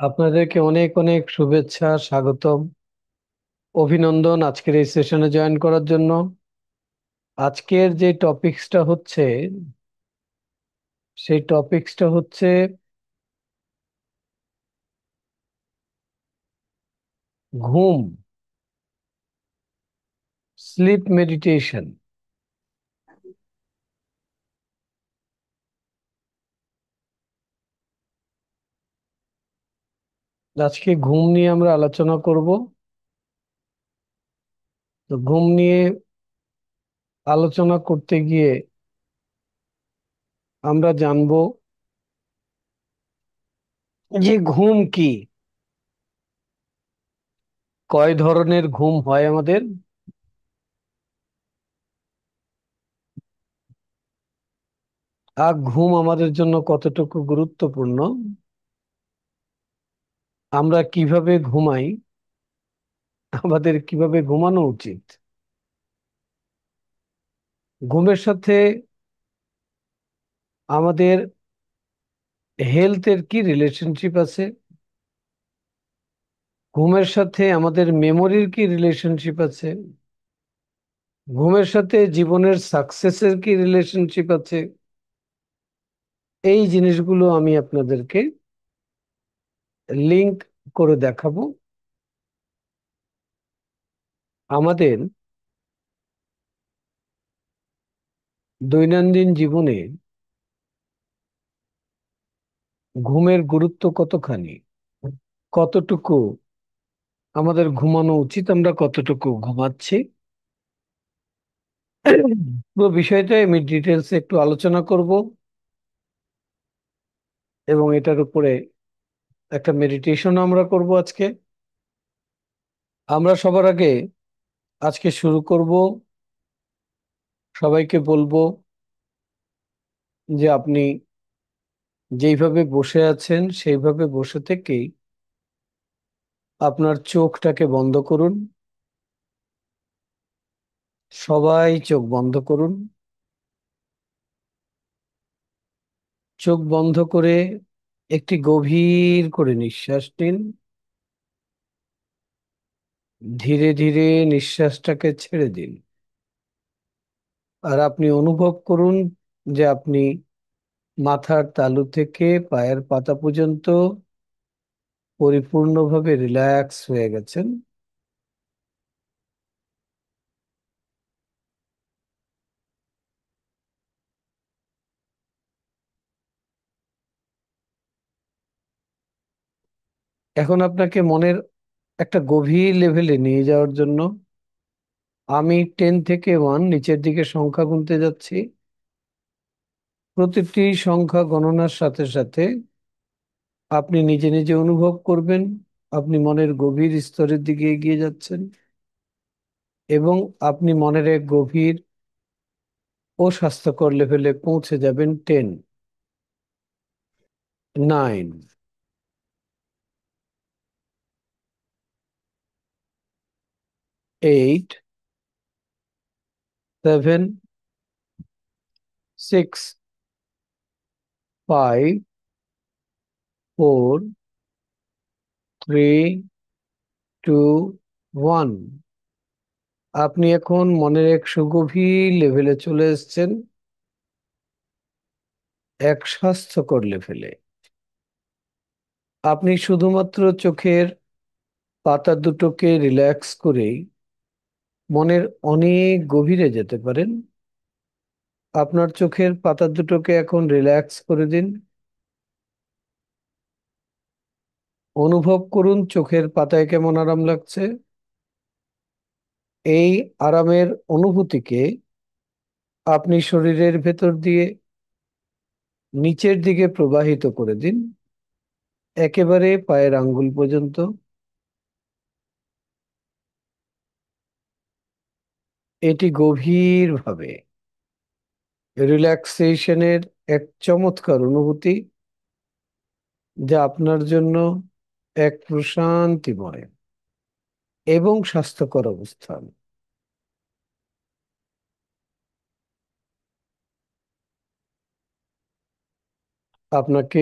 আপনাদেরকে অনেক অনেক শুভেচ্ছা, স্বাগতম, অভিনন্দন আজকের এই সেশনে জয়েন করার জন্য। আজকের যে টপিকসটা হচ্ছে সেই টপিকসটা হচ্ছে ঘুম, স্লিপ মেডিটেশন। আজকে ঘুম নিয়ে আমরা আলোচনা করব। তো ঘুম নিয়ে আলোচনা করতে গিয়ে আমরা জানবো যে ঘুম কি, কয় ধরনের ঘুম হয় আমাদের, আর ঘুম আমাদের জন্য কতটুকু গুরুত্বপূর্ণ, আমরা কিভাবে ঘুমাই, আমাদের কিভাবে ঘুমানো উচিত। ঘুমের সাথে আমাদের হেলথের কি রিলেশনশিপ আছে, ঘুমের সাথে আমাদের মেমোরির কি রিলেশনশিপ আছে, ঘুমের সাথে জীবনের সাকসেসের কি রিলেশনশিপ আছে, এই জিনিসগুলো আমি আপনাদেরকে লিংক করে দেখাবো। আমাদের দৈনন্দিন জীবনে ঘুমের গুরুত্ব কতখানি, কতটুকু আমাদের ঘুমানো উচিত, আমরা কতটুকু ঘুমাচ্ছি, পুরো বিষয়টা আমি ডিটেলসে একটু আলোচনা করব এবং এটার উপরে একটা মেডিটেশন আমরা করব আজকে। আমরা সবার আগে আজকে শুরু করব, সবাইকে বলবো যে আপনি যেইভাবে বসে আছেন সেইভাবে বসে থেকেই আপনার চোখটাকে বন্ধ করুন। সবাই চোখ বন্ধ করুন। চোখ বন্ধ করে একটি গভীর করে নিঃশ্বাস নিন। ধীরে ধীরে নিঃশ্বাসটাকে ছেড়ে দিন। আর আপনি অনুভব করুন যে আপনি মাথার তালু থেকে পায়ের পাতা পর্যন্ত পরিপূর্ণভাবে রিল্যাক্স হয়ে গেছেন। এখন আপনাকে মনের একটা গভীর লেভেলে নিয়ে যাওয়ার জন্য আমি 10 থেকে 1 নিচের দিকে সংখ্যা গুনতে যাচ্ছি। প্রতিটি সংখ্যা গণনার সাথে সাথে আপনি নিজে নিজে অনুভব করবেন আপনি মনের গভীর স্তরের দিকে এগিয়ে যাচ্ছেন এবং আপনি মনের এক গভীর ও স্বাস্থ্যকর লেভেলে পৌঁছে যাবেন। 10, 9, 8, 7, 6, 5, 4, 3, 2, 1। আপনি এখন মনের এক সুগভীর লেভেলে চলে এসেছেন, এক স্বাস্থ্যকর লেভেলে। আপনি শুধুমাত্র চোখের পাতা দুটোকে রিল্যাক্স করেই মনের অনেক গভীরে যেতে পারেন। আপনার চোখের পাতা দুটোকে এখন রিল্যাক্স করে দিন। অনুভব করুন চোখের পাতায় কেমন আরাম লাগছে। এই আরামের অনুভূতিকে আপনি শরীরের ভেতর দিয়ে নিচের দিকে প্রবাহিত করে দিন, একেবারে পায়ের আঙ্গুল পর্যন্ত। এটি গভীরভাবে রিল্যাক্সেশনের এক চমৎকার অনুভূতি, যা আপনার জন্য এক প্রশান্তিময় এবং স্বাস্থ্যকর অবস্থান। আপনাকে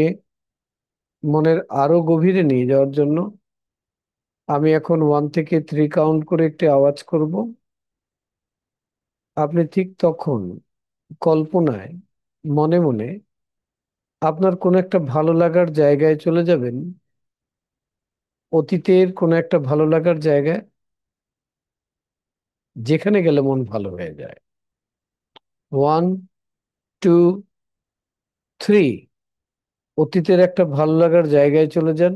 মনের আরো গভীরে নিয়ে যাওয়ার জন্য আমি এখন 1 থেকে 3 কাউন্ট করে একটি আওয়াজ করব। আপনি ঠিক তখন কল্পনায়, মনে মনে আপনার কোনো একটা ভালো লাগার জায়গায় চলে যাবেন, অতীতের কোনো একটা ভালো লাগার জায়গায়, যেখানে গেলে মন ভালো হয়ে যায়। 1, 2, 3। অতীতের একটা ভালো লাগার জায়গায় চলে যান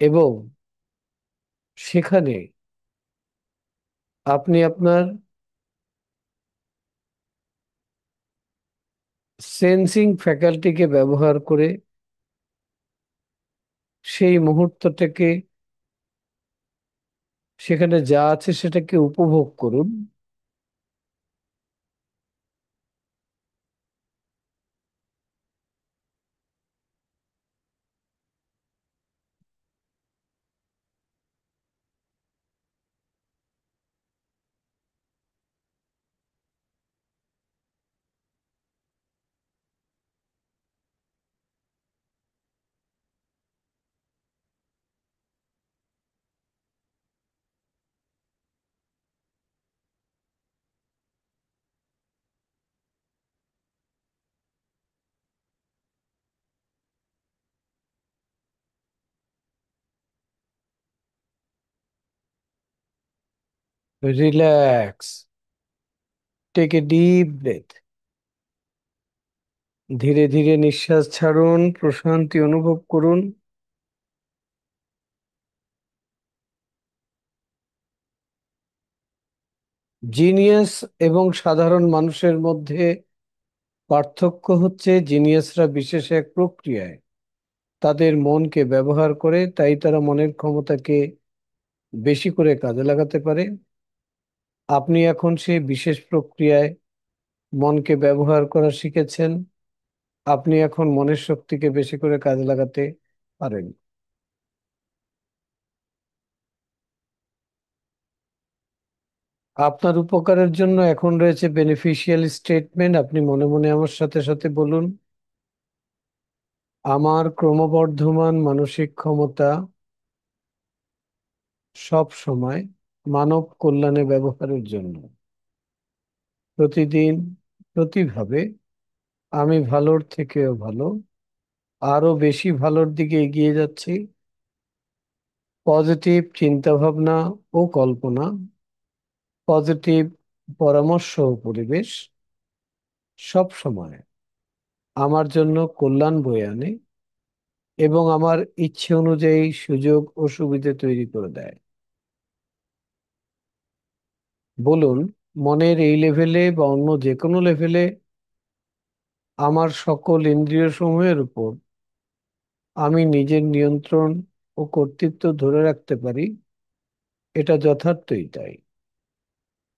এবং সেখানে আপনি আপনার সেন্সিং ফ্যাকাল্টিকে ব্যবহার করে সেই মুহূর্তটাকে, সেখানে যা আছে সেটাকে উপভোগ করুন। Relax. Take a deep breath. ধীরে ধীরে নিঃশ্বাস ছাড়ুন, প্রশান্তি অনুভব করুন। জিনিয়াস এবং সাধারণ মানুষের মধ্যে পার্থক্য হচ্ছে, জিনিয়াসরা বিশেষ এক প্রক্রিয়ায় তাদের মনকে ব্যবহার করে, তাই তারা মনের ক্ষমতাকে বেশি করে কাজে লাগাতে পারে। আপনি এখন সেই বিশেষ প্রক্রিয়ায় মনকে ব্যবহার করা শিখেছেন। আপনি এখন মনের শক্তিকে বেশি করে কাজে লাগাতে পারেন। আপনার উপকারের জন্য এখন রয়েছে বেনিফিশিয়াল স্টেটমেন্ট। আপনি মনে মনে আমার সাথে সাথে বলুন: আমার ক্রমবর্ধমান মানসিক ক্ষমতা সব সময় মানব কল্যাণে ব্যবহারের জন্য। প্রতিদিন, প্রতিভাবে আমি ভালোর থেকেও ভালো, আরো বেশি ভালোর দিকে এগিয়ে যাচ্ছি। পজিটিভ চিন্তা ভাবনা ও কল্পনা, পজিটিভ পরামর্শ ও পরিবেশ সব সময় আমার জন্য কল্যাণ বয়ে আনে এবং আমার ইচ্ছে অনুযায়ী সুযোগ ও সুবিধা তৈরি করে দেয়। বলুন: মনের এই লেভেলে বা অন্য যে কোনো লেভেলে আমার সকল ইন্দ্রিয় সমূহের উপর আমি নিজের নিয়ন্ত্রণ ও কর্তৃত্ব ধরে রাখতে পারি। এটা যথার্থই তাই।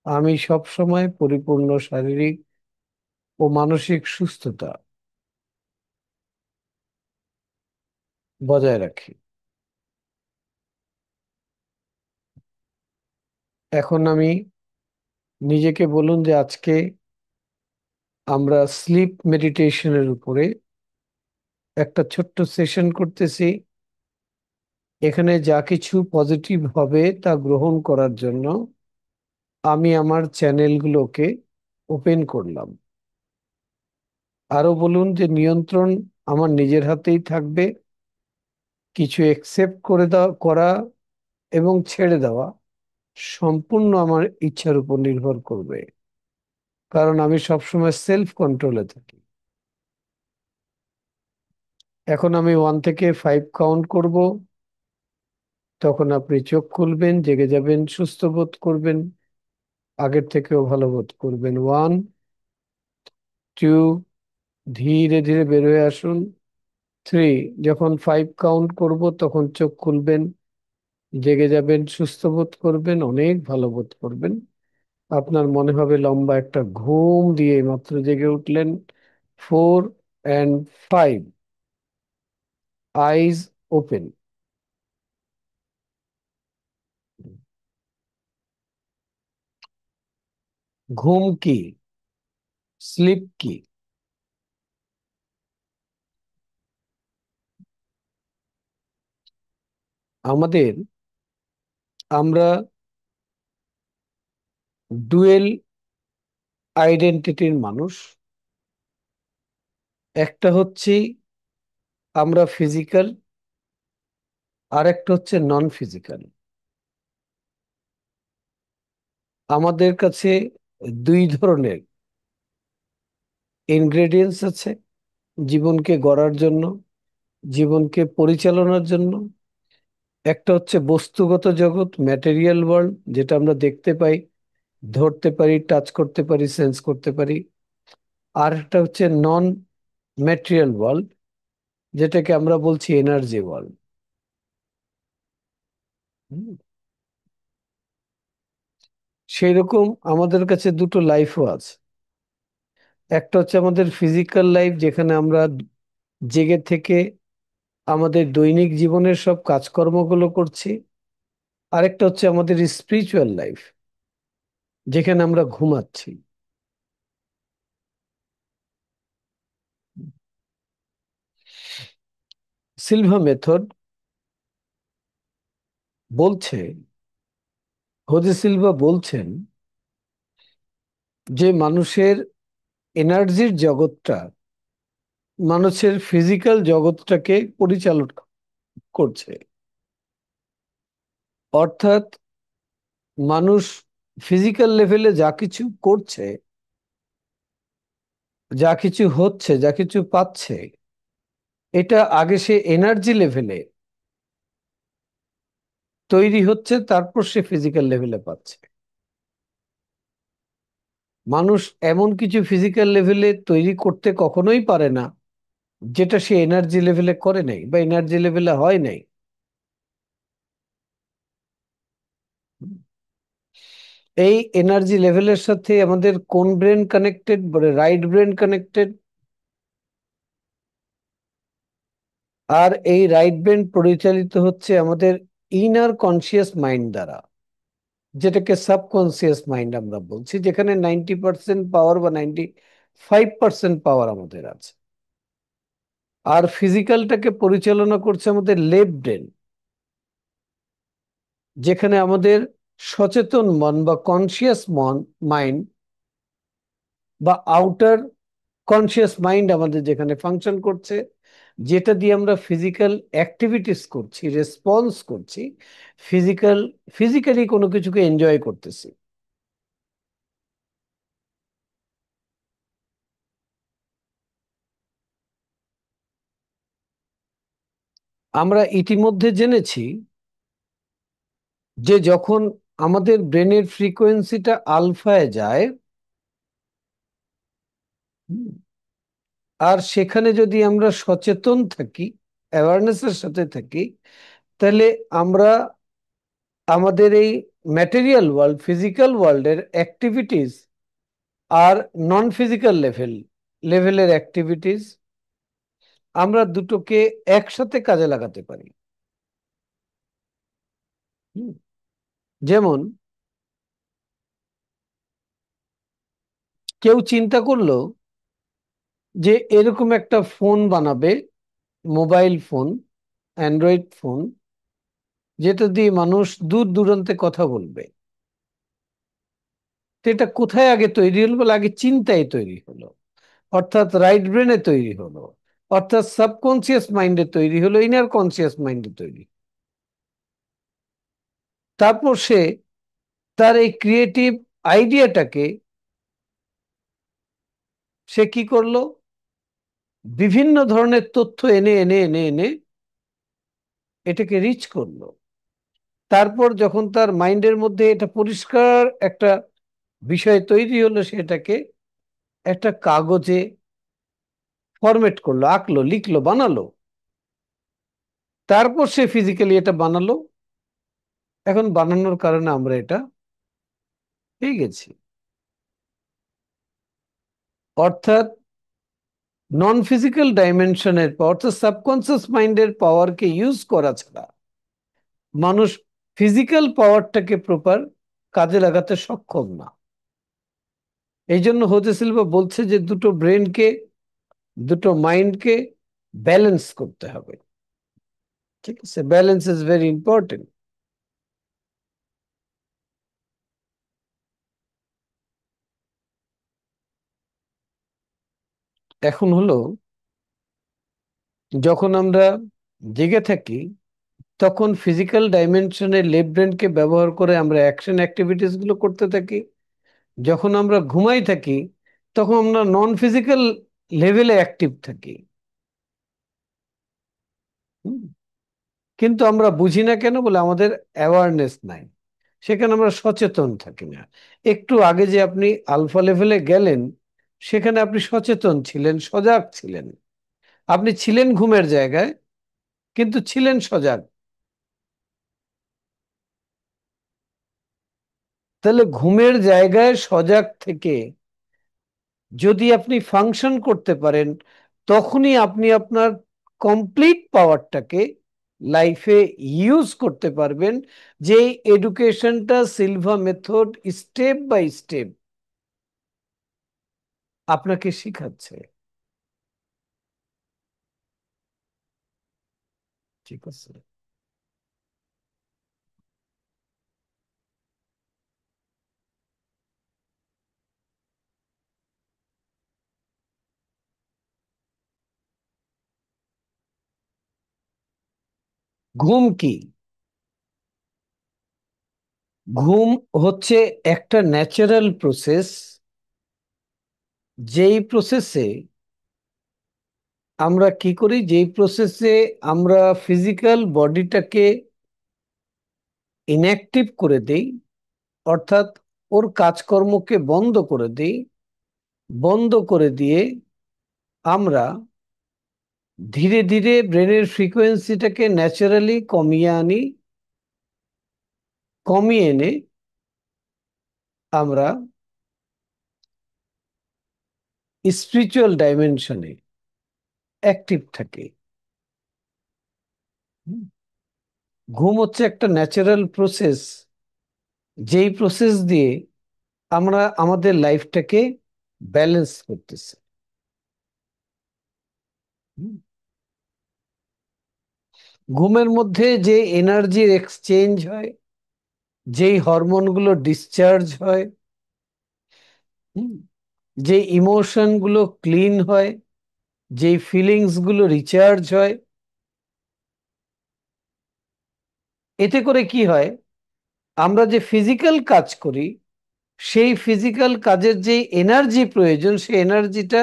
আমি সব সময় পরিপূর্ণ শারীরিক ও মানসিক সুস্থতা বজায় রাখি। এখন আমি নিজেকে বলুন যে আজকে আমরা স্লিপ মেডিটেশনের উপরে একটা ছোট্ট সেশন করতেছি। এখানে যা কিছু পজিটিভ হবে তা গ্রহণ করার জন্য আমি আমার চ্যানেলগুলোকে ওপেন করলাম। আরো বলুন যে নিয়ন্ত্রণ আমার নিজের হাতেই থাকবে। কিছু একসেপ্ট করে দেওয়া, করা এবং ছেড়ে দেওয়া সম্পূর্ণ আমার ইচ্ছার উপর নির্ভর করবে, কারণ আমি সবসময় সেলফ কন্ট্রোলে থাকি। এখন আমি 1 থেকে 5 কাউন্ট করব। তখন আপনি চোখ খুলবেন, জেগে যাবেন, সুস্থ বোধ করবেন, আগের থেকেও ভালো বোধ করবেন। 1, 2, ধীরে ধীরে বের হয়ে আসুন। 3। যখন 5 কাউন্ট করব তখন চোখ খুলবেন, জেগে যাবেন, সুস্থ বোধ করবেন, অনেক ভালো বোধ করবেন। আপনার মনে হবে লম্বা একটা ঘুম দিয়ে মাত্র জেগে উঠলেন। 4 and 5, আইজ ওপেন। ঘুম কি? স্লিপ কি? আমাদের আমরা ডুয়েল আইডেন্টিটির মানুষ। একটা হচ্ছে আমরা ফিজিক্যাল, আর একটা হচ্ছে নন ফিজিক্যাল। আমাদের কাছে দুই ধরনের ইনগ্রেডিয়েন্টস আছে জীবনকে গড়ার জন্য, জীবনকে পরিচালনার জন্য। একটা হচ্ছে বস্তুগত জগৎ, ম্যাটেরিয়াল ওয়ার্ল্ড, যেটা আমরা দেখতে পাই, ধরতে পারি, টাচ করতে পারি, সেন্স করতে পারি। আর একটা হচ্ছে নন ম্যাটেরিয়াল ওয়ার্ল্ড, যেটাকে আমরা বলছি এনার্জি ওয়ার্ল্ড। সেই রকম আমাদের কাছে দুটো লাইফও আছে। একটা হচ্ছে আমাদের ফিজিক্যাল লাইফ, যেখানে আমরা জেগে থেকে আমাদের দৈনিক জীবনের সব কাজকর্মগুলো করছি। আরেকটা হচ্ছে আমাদের স্পিরিচুয়াল লাইফ, যেখানে আমরা ঘুমাচ্ছি। সিলভা মেথড বলছে, হোজে সিলভা বলছেন যে মানুষের এনার্জির জগৎটা মানুষের ফিজিক্যাল জগৎটাকে পরিচালনা করছে। অর্থাৎ মানুষ ফিজিক্যাল লেভেলে যা কিছু করছে, যা কিছু হচ্ছে, যা কিছু পাচ্ছে, এটা আগে সে এনার্জি লেভেলে তৈরি হচ্ছে, তারপর সে ফিজিক্যাল লেভেলে পাচ্ছে। মানুষ এমন কিছু ফিজিক্যাল লেভেলে তৈরি করতে কখনোই পারে না যেটা সে এনার্জি লেভেলে করে নাই বা এনার্জি লেভেলে হয় নাই। এই এনার্জি লেভেলের সাথে আমাদের কোন ব্রেন কানেক্টেড? বলে রাইট ব্রেন কানেক্টেড। আর এই রাইট ব্রেন পরিচালিত হচ্ছে আমাদের ইনার কনসিয়াস মাইন্ড দ্বারা, যেটাকে সাবকনসিয়াস মাইন্ড আমরা বলছি, যেখানে 90% পাওয়ার বা 95% পাওয়ার আমাদের আছে। আর ফিজিক্যালটাকে পরিচালনা করছে আমাদের লেফট ব্রেন, যেখানে আমাদের সচেতন মন বা কনসিয়াস মন মাইন্ড বা আউটার কনসিয়াস মাইন্ড আমাদের যেখানে ফাংশন করছে, যেটা দিয়ে আমরা ফিজিক্যাল অ্যাক্টিভিটিস করছি, রেসপন্স করছি, ফিজিক্যালি কোনো কিছুকে এনজয় করতেছি। আমরা ইতিমধ্যে জেনেছি যে যখন আমাদের ব্রেনের ফ্রিকোয়েন্সিটা আলফায় যায়, হুম, আর সেখানে যদি আমরা সচেতন থাকি, অ্যাওয়ারনেসের সাথে থাকি, তাহলে আমরা আমাদের এই ম্যাটেরিয়াল ওয়ার্ল্ড, ফিজিক্যাল ওয়ার্ল্ডের অ্যাক্টিভিটিস আর নন ফিজিক্যাল লেভেলের অ্যাক্টিভিটিস, আমরা দুটোকে একসাথে কাজে লাগাতে পারি। হুম, যেমন কেউ চিন্তা করলো যে এরকম একটা ফোন বানাবে, মোবাইল ফোন, অ্যান্ড্রয়েড ফোন, যেটা দিয়ে মানুষ দূর দূরান্তে কথা বলবে। তো এটা কোথায় আগে তৈরি হলো? বলে আগে চিন্তায় তৈরি হলো, অর্থাৎ রাইট ব্রেনে তৈরি হলো, অর্থাৎ সাবকনসিয়াস মাইন্ডে তৈরি হলো, ইনার কনসিয়াস মাইন্ডে তৈরি। তারপর সে তার এই ক্রিয়েটিভ আইডিয়াটাকে সে কি করলো? বিভিন্ন ধরনের তথ্য এনে এনে এনে এনে এটাকে রিচ করলো। তারপর যখন তার মাইন্ডের মধ্যে এটা পরিষ্কার একটা বিষয় তৈরি হলো, সেটাকে একটা কাগজে ফরম্যাট করলো, আঁকলো, লিখলো, বানালো। তারপর সে ফিজিক্যালি এটা বানালো। এখন বানানোর কারণে আমরা এটা পেয়ে গেছি। অর্থাৎ নন ফিজিক্যাল ডাইমেনশনের পাওয়ার, অর্থাৎ সাবকনসিয়াস মাইন্ডের পাওয়ারকে ইউজ করা ছাড়া মানুষ ফিজিক্যাল পাওয়ারটাকে প্রপার কাজে লাগাতে সক্ষম না। এই জন্য হোজে সিলভা বলছে যে দুটো ব্রেনকে, দুটো মাইন্ডকে ব্যালেন্স করতে হবে। ঠিক আছে, ব্যালেন্স ইজ ভেরি ইম্পর্টেন্ট। এখন হলো, যখন আমরা জেগে থাকি তখন ফিজিক্যাল ডাইমেনশনে লেফট ব্রেনকে ব্যবহার করে আমরা অ্যাকশন অ্যাক্টিভিটিস গুলো করতে থাকি। যখন আমরা ঘুমাই থাকি তখন আমরা নন ফিজিক্যাল লেভেলে অ্যাক্টিভ থাকি। হুম। কিন্তু আমরা বুঝি না কেন, বলে আমাদের অ্যাওয়ারনেস নাই, সেখানে আমরা সচেতন থাকি না। একটু আগে যে আপনি আলফা লেভেলে গেলেন, সেখানে আপনি সচেতন ছিলেন, সজাগ ছিলেন। আপনি ছিলেন ঘুমের জায়গায়, কিন্তু ছিলেন সজাগ। তাহলে ঘুমের জায়গায় সজাগ থেকে যদি আপনি ফাংশন করতে পারেন, তখনই আপনি আপনার কমপ্লিট পাওয়ারটাকে লাইফে ইউজ করতে পারবেন। যে এডুকেশনটা Silva method step by step আপনাকে শিখাচ্ছে। ঠিক আছে। ঘুম কি? ঘুম হচ্ছে একটা ন্যাচারাল প্রসেস, যেই প্রসেসে আমরা কি করি, যেই প্রসেসে আমরা ফিজিক্যাল বডিটাকে ইনঅ্যাক্টিভ করে দেই, অর্থাৎ ওর কাজকর্মকে বন্ধ করে দিই। বন্ধ করে দিয়ে আমরা ধীরে ধীরে ব্রেনের ফ্রিকোয়েন্সিটাকে ন্যাচারালি কমিয়ে আনি। কমিয়ে এনে আমরা স্পিরিচুয়াল ডাইমেনশনে অ্যাক্টিভ থাকি। হুম। ঘুম হচ্ছে একটা ন্যাচারাল প্রসেস, যেই প্রসেস দিয়ে আমরা আমাদের লাইফটাকে ব্যালেন্স করতেছি। হুম। ঘুমের মধ্যে যে এনার্জির এক্সচেঞ্জ হয়, যেই হরমোনগুলো ডিসচার্জ হয়, হুম, যে ইমোশন গুলো ক্লিন হয়, যেই ফিলিংস গুলো রিচার্জ হয়, এতে করে কি হয়, আমরা যে ফিজিক্যাল কাজ করি, সেই ফিজিক্যাল কাজের যে এনার্জি প্রয়োজন, সেই এনার্জিটা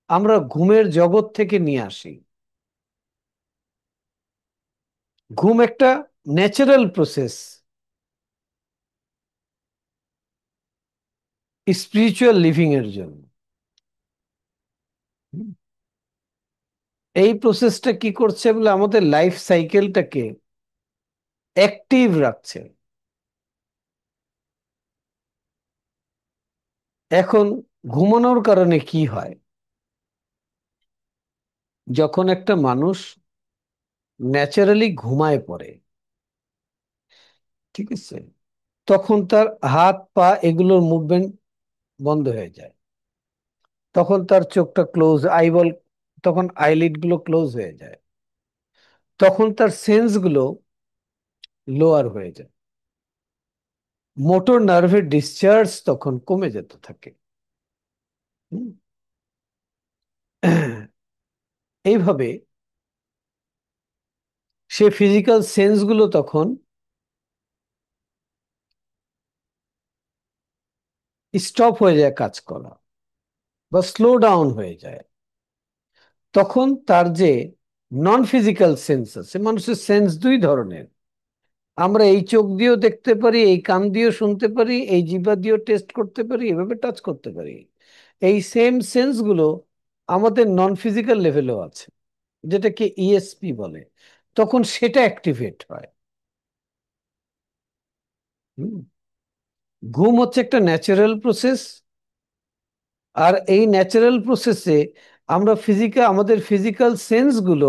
আমরা ঘুমের জগৎ থেকে নিয়ে আসি। ঘুম একটা ন্যাচারাল প্রসেস স্পিরিচুয়াল লিভিং এর জন্য। হুম। এই প্রসেসটা কি করছে, বলে আমাদের লাইফ সাইকেলটাকে অ্যাক্টিভ রাখছে। এখন ঘুমানোর কারণে কি হয়, যখন একটা মানুষ ন্যাচারালি ঘুমায় পড়ে, ঠিক আছে, তখন তার হাত পা এগুলোর মুভমেন্ট বন্ধ হয়ে যায়। তখন তার চোখটা ক্লোজ, আইবল, তখন আইলিড গুলো ক্লোজ হয়ে যায়। তখন তার সেন্স গুলো লোয়ার হয়ে যায়। মোটর নার্ভের ডিসচার্জ তখন কমে যেতে থাকে। হুম। এইভাবে সে ফিজিক্যাল সেন্স গুলো তখন স্টপ হয়ে যায় কাজ করা, বা স্লো ডাউন হয়ে যায়। তখন তার যে নন ফিজিক্যাল সেন্স আছে, মানুষের সেন্স দুই ধরনের। আমরা এই চোখ দিয়েও দেখতে পারি, এই কান দিয়েও শুনতে পারি, এই জিহ্বা দিয়েও টেস্ট করতে পারি, এভাবে টাচ করতে পারি। এই সেম সেন্স গুলো আমাদের নন ফিজিক্যাল লেভেলেও আছে, যেটাকে ইএসপি বলে। তখন সেটা অ্যাক্টিভেট হয়। হুম। ঘুম হচ্ছে একটা ন্যাচারাল প্রসেস। আর এই ন্যাচারাল প্রসেসে আমরা আমাদের ফিজিক্যাল সেন্স গুলো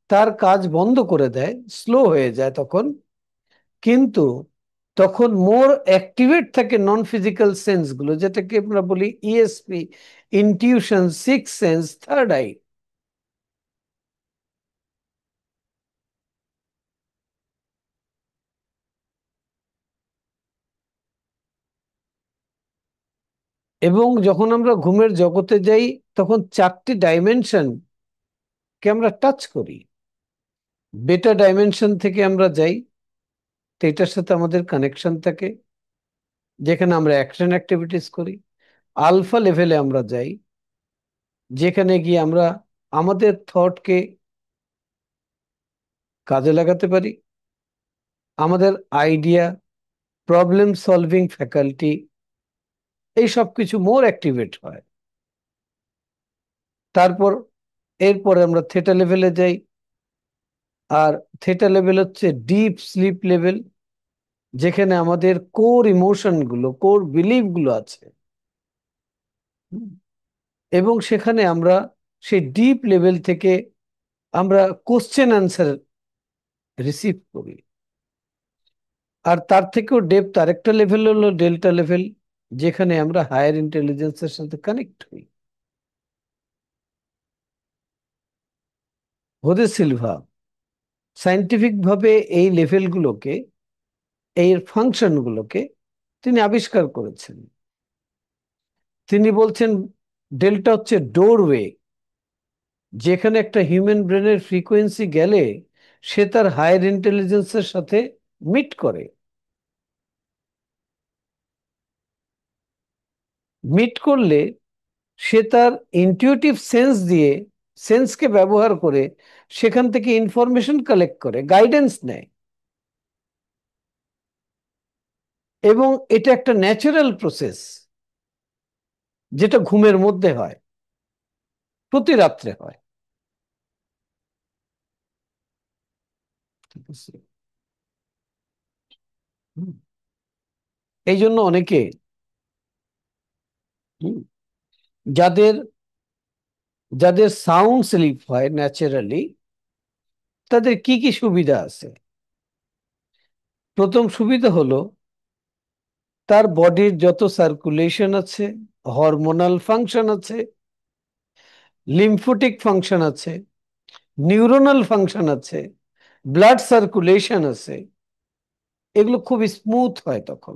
তার কাজ বন্ধ করে দেয়, স্লো হয়ে যায় তখন। কিন্তু তখন মোর অ্যাক্টিভেট থাকে নন ফিজিক্যাল সেন্স গুলো, যেটাকে আমরা বলি ESP, intuition, six sense, third eye. এবং যখন আমরা ঘুমের জগতে যাই তখন 4টি ডাইমেনশন কে আমরা টাচ করি। বেটা ডাইমেনশন থেকে আমরা যাই, তো এটার সাথে আমাদের কানেকশন থাকে, যেখানে আমরা অ্যাকশন অ্যাক্টিভিটিস করি। আলফা লেভেলে আমরা যাই, যেখানে গিয়ে আমরা আমাদের থটকে কাজে লাগাতে পারি, আমাদের আইডিয়া, প্রবলেম সলভিং ফ্যাকাল্টি, এই সব কিছু মোর অ্যাক্টিভেট হয়। তারপর এরপরে আমরা থেটা লেভেলে যাই, আর থেটা লেভেল হচ্ছে ডিপ স্লিপ লেভেল, যেখানে আমাদের কোর ইমোশন গুলো, কোর বিলিফ গুলো আছে। হুম। এবং সেখানে আমরা সেই ডিপ লেভেল থেকে আমরা কোশ্চেন অ্যান্সার রিসিভ করি। আর তার থেকেও ডেপথ আরেকটা লেভেল হলো ডেল্টা লেভেল, যেখানে আমরা হায়ার ইন্টেলিজেন্সের সাথে কানেক্ট হই। হোদে সিলভা সায়েন্টিফিক ভাবে এই লেভেলগুলোকে, এর ফাংশনগুলোকে তিনি আবিষ্কার করেছেন। তিনি বলছেন ডেল্টা হচ্ছে ডোরওয়ে, যেখানে একটা হিউম্যান ব্রেনের ফ্রিকোয়েন্সি গেলে সে তার হায়ার ইন্টেলিজেন্সের সাথে মিট করে। মিট করলে সে তার ইনটিউটিভ সেন্স দিয়ে, সেন্সকে ব্যবহার করে সেখান থেকে ইনফরমেশন কালেক্ট করে, গাইডেন্স নেয়। এবং এটা একটা ন্যাচারাল প্রসেস, যেটা ঘুমের মধ্যে হয়, প্রতি রাত্রে হয়। ঠিক আছে? হুম। এই জন্য অনেকে, হুম, যাদের যাদের সাউন্ড স্লিপ হয় ন্যাচারালি, তাদের কি কি সুবিধা আছে? প্রথম সুবিধা হলো তার বডির যত সার্কুলেশন আছে, হরমোনাল ফাংশন আছে, লিম্ফোটিক ফাংশন আছে, নিউরোনাল ফাংশন আছে, ব্লাড সার্কুলেশন আছে, এগুলো খুব স্মুথ হয় তখন।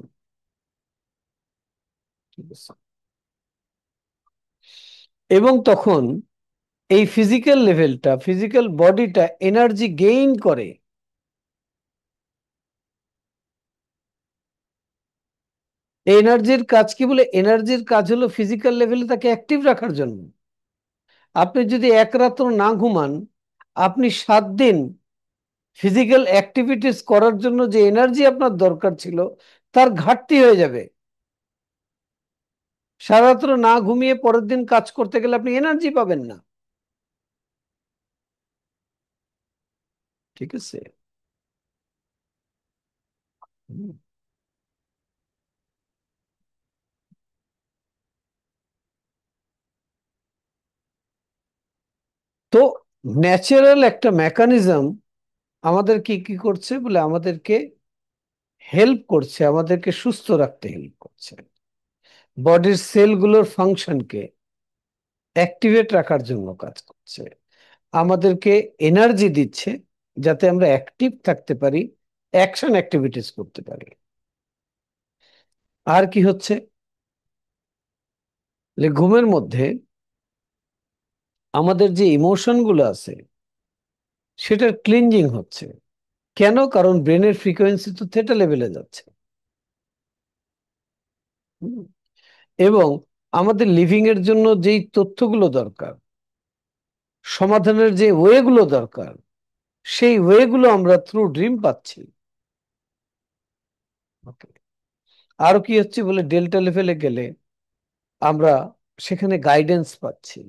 ঠিক আছে? এবং তখন এই ফিজিক্যাল লেভেলটা, ফিজিক্যাল বডিটা এনার্জি গেইন করে। এনার্জির কাজ কি? বলে এনার্জির কাজ হলো ফিজিক্যাল লেভেলে তাকে অ্যাক্টিভ রাখার জন্য। আপনি যদি এক রাত্র না ঘুমান, আপনি 7 দিন ফিজিক্যাল অ্যাক্টিভিটিস করার জন্য যে এনার্জি আপনার দরকার ছিল, তার ঘাটতি হয়ে যাবে। সারা রাত্র না ঘুমিয়ে পরের দিন কাজ করতে গেলে আপনি এনার্জি পাবেন না। ঠিক আছে? হুম। তো ন্যাচারাল একটা মেকানিজম আমাদের কি কি করছে? বলে আমাদেরকে হেল্প করছে, আমাদেরকে সুস্থ রাখতে হেল্প করছে, বডির সেলগুলোর ফাংশনকে অ্যাক্টিভেট রাখার জন্য কাজ করছে, আমাদেরকে এনার্জি দিচ্ছে যাতে আমরা অ্যাক্টিভ থাকতে পারি, অ্যাকশন অ্যাক্টিভিটিস করতে পারি। আর কি হচ্ছে? ঘুমের মধ্যে আমাদের যে ইমোশন গুলো আছে, সেটার ক্লিনজিং হচ্ছে। কেন? কারণ ব্রেনের ফ্রিকোয়েন্সি তো থেটা লেভেলে যাচ্ছে। হুম। এবং আমাদের লিভিং এর জন্য যেই তথ্যগুলো দরকার, সমাধানের যে ওয়েগুলো দরকার, সেই ওয়েগুলো আমরা থ্রু ড্রিম পাচ্ছি। ওকে। আরো কি হচ্ছে? বলে ডেল্টা লেভেলে গেলে আমরা সেখানে গাইডেন্স পাচ্ছি।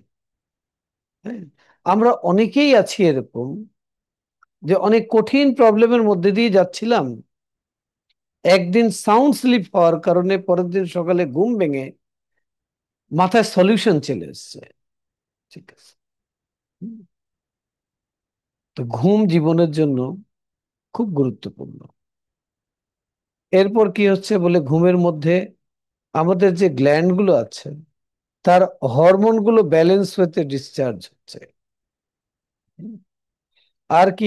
হ্যাঁ। আমরা অনেকেই আছি এরকম, যে অনেক কঠিন প্রবলেমের মধ্যে দিয়ে যাচ্ছিলাম, একদিন সাউন্ড স্লিপ হওয়ার কারণে পরের দিন সকালে ঘুম ভেঙে মাথায় সলিউশন চলে এসছে। ঠিক আছে? হুম। তো ঘুম জীবনের জন্য খুব গুরুত্বপূর্ণ। এরপর কি হচ্ছে? বলে ঘুমের মধ্যে আমাদের যে গ্ল্যান্ড গুলো আছে, তার হরমোন গুলো ব্যালেন্স হতে ডিসচার্জ হচ্ছে। হুম। আর কি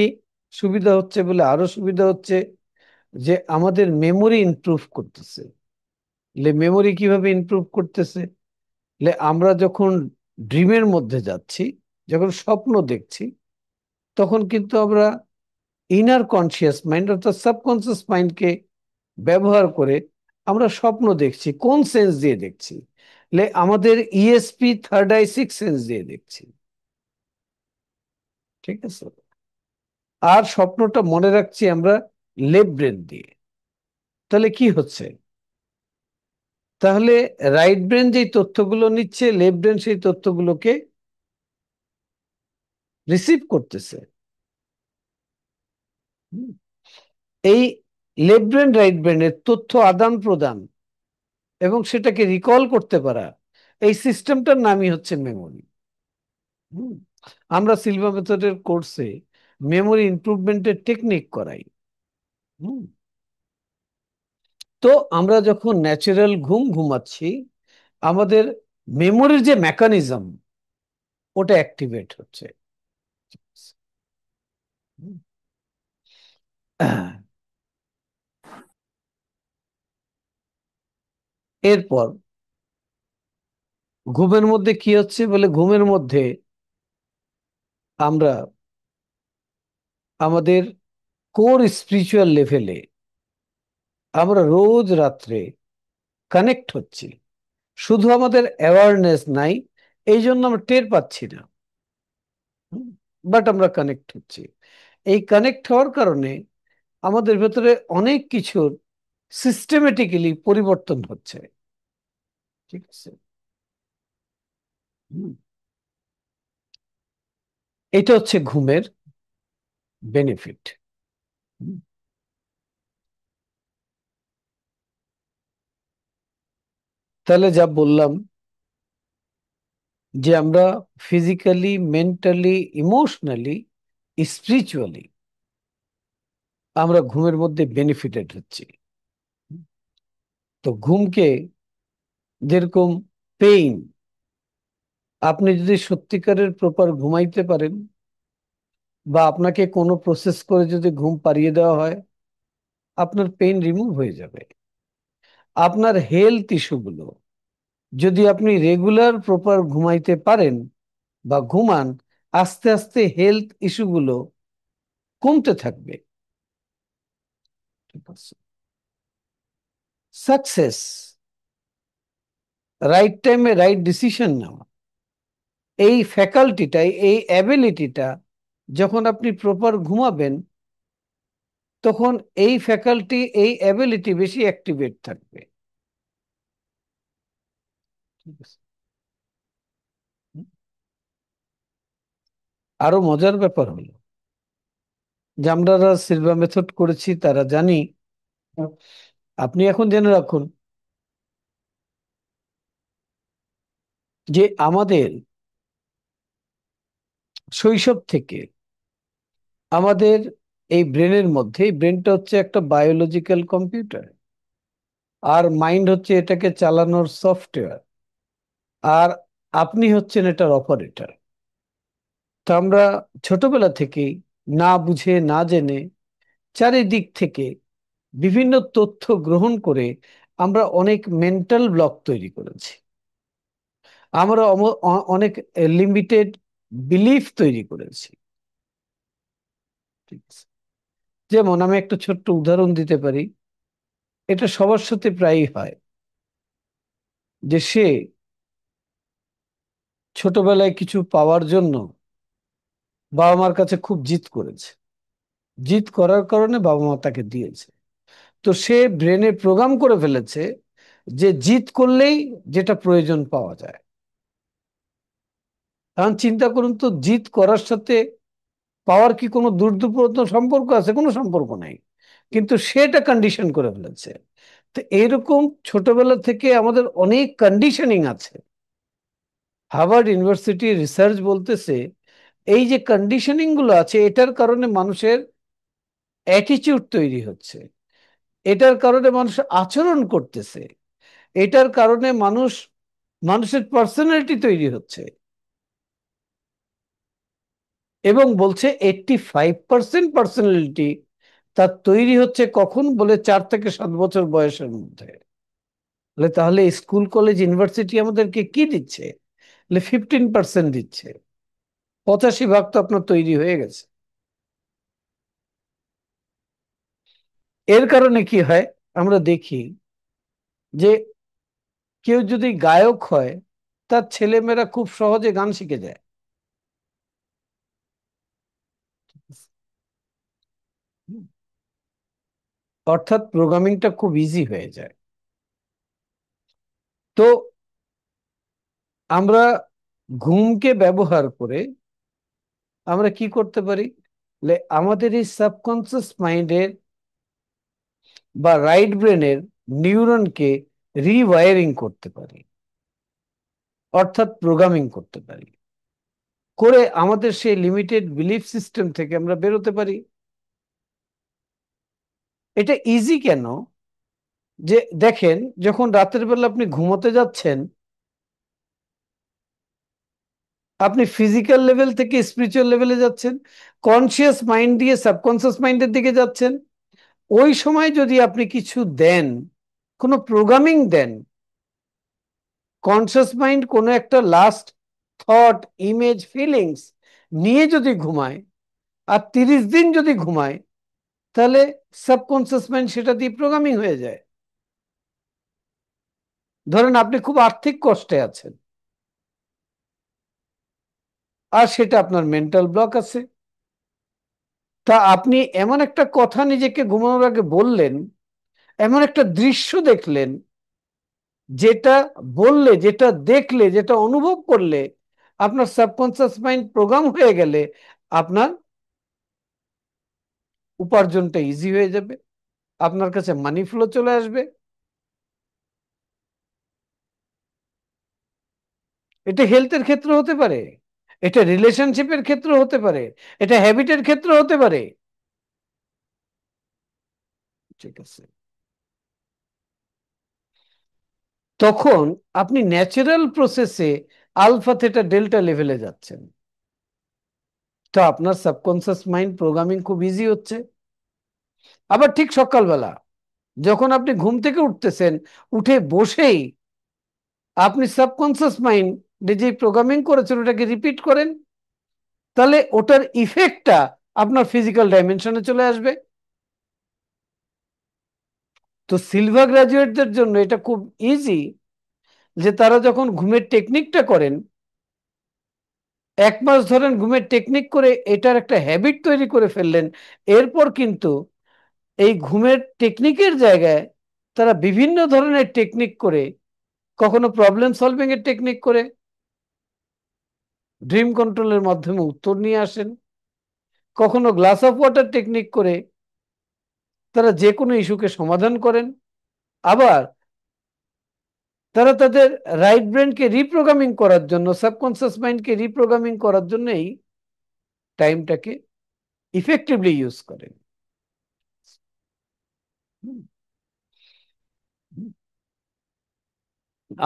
সুবিধা হচ্ছে? বলে আরো সুবিধা হচ্ছে যে আমাদের মেমোরি ইমপ্রুভ করতেছে। মেমোরি কিভাবে ইমপ্রুভ করতেছে? আমরা যখন ড্রিমের মধ্যে যাচ্ছি, যখন স্বপ্ন দেখছি, তখন কিন্তু আমরা ইনার কনসিয়াস মাইন্ড অর্থাৎ সাবকনসিয়াস মাইন্ডকে ব্যবহার করে আমরা স্বপ্ন দেখছি। কোন সেন্স দিয়ে দেখছি? আমাদের ESP third eye six sense দিয়ে দেখছি। ঠিক আছে। আর স্বপ্নটা মনে রাখছি আমরা লেফট ব্রেন দিয়ে। তাহলে কি হচ্ছে? তাহলে রাইট ব্রেন যেই তথ্যগুলো নিচ্ছে, লেফট ব্রেন সেই তথ্যগুলোকে রিসিভ করতেছে। হুম। এই লেফট ব্রেন রাইট ব্রেনের তথ্য আদান প্রদান এবং সেটাকে রিকল করতে পারা, এই সিস্টেমটার নামই হচ্ছে মেমোরি। আমরা সিলভা মেথডের কোর্সে মেমোরি ইমপ্রুভমেন্টের টেকনিক করাই। হুম। তো আমরা যখন ন্যাচারাল ঘুম ঘুমাচ্ছি, আমাদের মেমোরির যে মেকানিজম, ওটা অ্যাক্টিভেট হচ্ছে। হুম। এরপর ঘুমের মধ্যে কি হচ্ছে বলে, ঘুমের মধ্যে আমরা আমাদের কোর স্পিরিচুয়াল লেভেলে আমরা রোজ রাত্রে কানেক্ট হচ্ছি। শুধু আমাদের অ্যাওয়ারনেস নাই, এই জন্য আমরা টের পাচ্ছি না, বাট আমরা কানেক্ট হচ্ছি। এই কানেক্ট হওয়ার কারণে আমাদের ভেতরে অনেক কিছুর সিস্টেমেটিক্যালি পরিবর্তন হচ্ছে। ঠিক আছে। হুম। এটা হচ্ছে ঘুমের বেনিফিট। তাহলে যা বললাম, যে আমরা ফিজিক্যালি, মেন্টালি, ইমোশনালি, স্পিরিচুয়ালি আমরা ঘুমের মধ্যে বেনিফিটেড হচ্ছি। তো ঘুমকে যেরকম পেইন, আপনি যদি সত্যিকারের প্রপার ঘুমাইতে পারেন বা আপনাকে কোনো প্রসেস করে যদি ঘুম পাড়িয়ে দেওয়া হয়, আপনার পেইন রিমুভ হয়ে যাবে। আপনার হেলথ ইস্যুগুলো, যদি আপনি রেগুলার প্রপার ঘুমাইতে পারেন বা ঘুমান, আস্তে আস্তে হেলথ ইস্যুগুলো কমতে থাকবে। ঠিক আছে। সাকসেস, রাইট টাইমে রাইট ডিসিশন নেওয়া, এই ফ্যাকাল্টিটা, এই অ্যাবিলিটিটা যখন আপনি প্রপার ঘুমাবেন, তখন এই ফ্যাকাল্টি, এই অ্যাবিলিটি বেশি অ্যাক্টিভেট থাকবে। ঠিক আছে। আরো মজার ব্যাপার হলো যে আমরা সিলভা মেথড করেছি, তারা জানি, আপনি এখন জেনে রাখুন যে আমাদের শৈশব থেকে আমাদের এই ব্রেনের মধ্যে, এই ব্রেনটা হচ্ছে একটা বায়োলজিক্যাল কম্পিউটার, আর মাইন্ড হচ্ছে এটাকে চালানোর সফটওয়্যার, আর আপনি হচ্ছেন এটার অপারেটর। তো আমরা ছোটবেলা থেকেই না বুঝে না জেনে চারিদিক থেকে বিভিন্ন তথ্য গ্রহণ করে আমরা অনেক মেন্টাল ব্লক তৈরি করেছি। আমরা অনেক লিমিটেড বিলিফ তৈরি করেছি। ঠিক আছে। যেমন আমি একটা ছোট্ট উদাহরণ দিতে পারি, এটা সবার সাথে প্রায়ই হয়, যে সে ছোটবেলায় কিছু পাওয়ার জন্য বাবা মার কাছে খুব জিদ করেছে। জিদ করার কারণে বাবা মা তাকে দিয়েছে। তো সে ব্রেনে প্রোগ্রাম করে ফেলেছে যে জিদ করলেই যেটা প্রয়োজন পাওয়া যায়। এখন চিন্তা করুন তো, জিদ করার সাথে পাওয়ার কি কোনো দূরদূরত্ব সম্পর্ক আছে? কোনো সম্পর্ক নাই, কিন্তু সেটা কন্ডিশন করে ফেলেছে। তো এইরকম ছোটবেলা থেকে আমাদের অনেক কন্ডিশনিং আছে। হার্ভার্ড ইউনিভার্সিটি রিসার্চ বলতেছে, এই যে কন্ডিশনিং গুলো আছে, এটার কারণে মানুষের অ্যাটিটিউড তৈরি হচ্ছে, এটার কারণে মানুষ আচরণ করতেছে, এটার কারণে মানুষের পার্সোনালিটি তৈরি হচ্ছে। এবং বলছে 85% পার্সোনালিটি তার তৈরি হচ্ছে কখন বলে, 4 থেকে 7 বছর বয়সের মধ্যে। তাহলে স্কুল কলেজ ইউনিভার্সিটি আমাদেরকে কি দিচ্ছে? 15% দিচ্ছে। 85 ভাগ তো আপনার তৈরি হয়ে গেছে। এর কারণে কি হয়, আমরা দেখি যে কেউ যদি গায়ক হয়, তার ছেলেমেয়েরা খুব সহজে গান শিখে যায়। অর্থাৎ প্রোগ্রামিংটা খুব ইজি হয়ে যায়। তো আমরা ঘুমকে ব্যবহার করে আমরা কি করতে পারি? আমাদের এই সাবকনসিয়াস মাইন্ডের বা রাইট ব্রেনের নিউরনকে রিওয়ায়ারিং করতে পারি, অর্থাৎ প্রোগ্রামিং করতে পারি, করে আমাদের সেই লিমিটেড বিলিফ সিস্টেম থেকে আমরা বেরোতে পারি। এটা ইজি কেন? যে দেখেন, যখন রাতের বেলা আপনি ঘুমোতে যাচ্ছেন, আপনি ফিজিক্যাল লেভেল থেকে স্পিরিচুয়াল লেভেলে যাচ্ছেন, কনসিয়াস মাইন্ড দিয়ে সাবকনসিয়াস মাইন্ডের দিকে যাচ্ছেন। ওই সময় যদি আপনি কিছু দেন, কোনো প্রোগ্রামিং দেন, কনসিয়াস মাইন্ড কোনো একটা লাস্ট থট, ইমেজ, ফিলিংস নিয়ে যদি ঘুমায়, আর 30 দিন যদি ঘুমায়, তাহলে সাবকনসিয়াস মাইন্ড সেটা দিয়ে প্রোগ্রামিং হয়ে যায়। ধরেন আপনি খুব আর্থিক কষ্টে আছেন, আর সেটা আপনার মেন্টাল ব্লক আছে, তা আপনি এমন একটা কথা নিজেকে ঘুমানোর আগে বললেন, এমন একটা দৃশ্য দেখলেন, যেটা বললে, যেটা দেখলে, যেটা অনুভব করলে আপনার সাবকনসিয়াস মাইন্ড প্রোগ্রাম হয়ে গেলে আপনার উপার্জনটা ইজি হয়ে যাবে, আপনার কাছে মানি ফ্লো চলে আসবে। এটা হেলথের ক্ষেত্রে হতে পারে, এটা রিলেশনশিপের ক্ষেত্রে হতে পারে, এটা হ্যাবিটের ক্ষেত্রে হতে পারে। ঠিক আছে, তখন আপনি ন্যাচারাল প্রসেসে আলফা থেটা ডেল্টা লেভেলে যাচ্ছেন। তো আপনার সাবকনসিয়াস মাইন্ড প্রোগ্রামিং খুব ইজি হচ্ছে। আবার ঠিক সকালবেলা যখন আপনি ঘুম থেকে উঠতেছেন, উঠে বসেই আপনি সাবকনসিয়াস মাইন্ডে যে প্রোগ্রামিং করেছেন ওটাকে রিপিট করেন, তাহলে ওটার ইফেক্টটা আপনার ফিজিক্যাল ডাইমেনশনে চলে আসবে। তো সিলভার গ্রাজুয়েটদের জন্য এটা খুব ইজি, যে তারা যখন ঘুমের টেকনিকটা করেন, 1 মাস ধরেন ঘুমের টেকনিক করে এটার একটা হ্যাবিট তৈরি করে ফেললেন, এরপর কিন্তু এই ঘুমের টেকনিকের জায়গায় তারা বিভিন্ন ধরনের টেকনিক করে, কখনো প্রবলেম সলভিং এর টেকনিক করে, ড্রিম কন্ট্রোলের মাধ্যমে উত্তর নিয়ে আসেন, কখনো গ্লাস অফ ওয়াটার টেকনিক করে তারা যে কোনো ইস্যুকে সমাধান করেন। আবার তারা তাদের রাইট ব্রেনকে রিপ্রোগ্রামিং করার জন্য, সাবকনসিয়াস মাইন্ডকে রিপ্রোগ্রামিং করার জন্য এই টাইমটাকে ইফেক্টিভলি ইউজ করেন।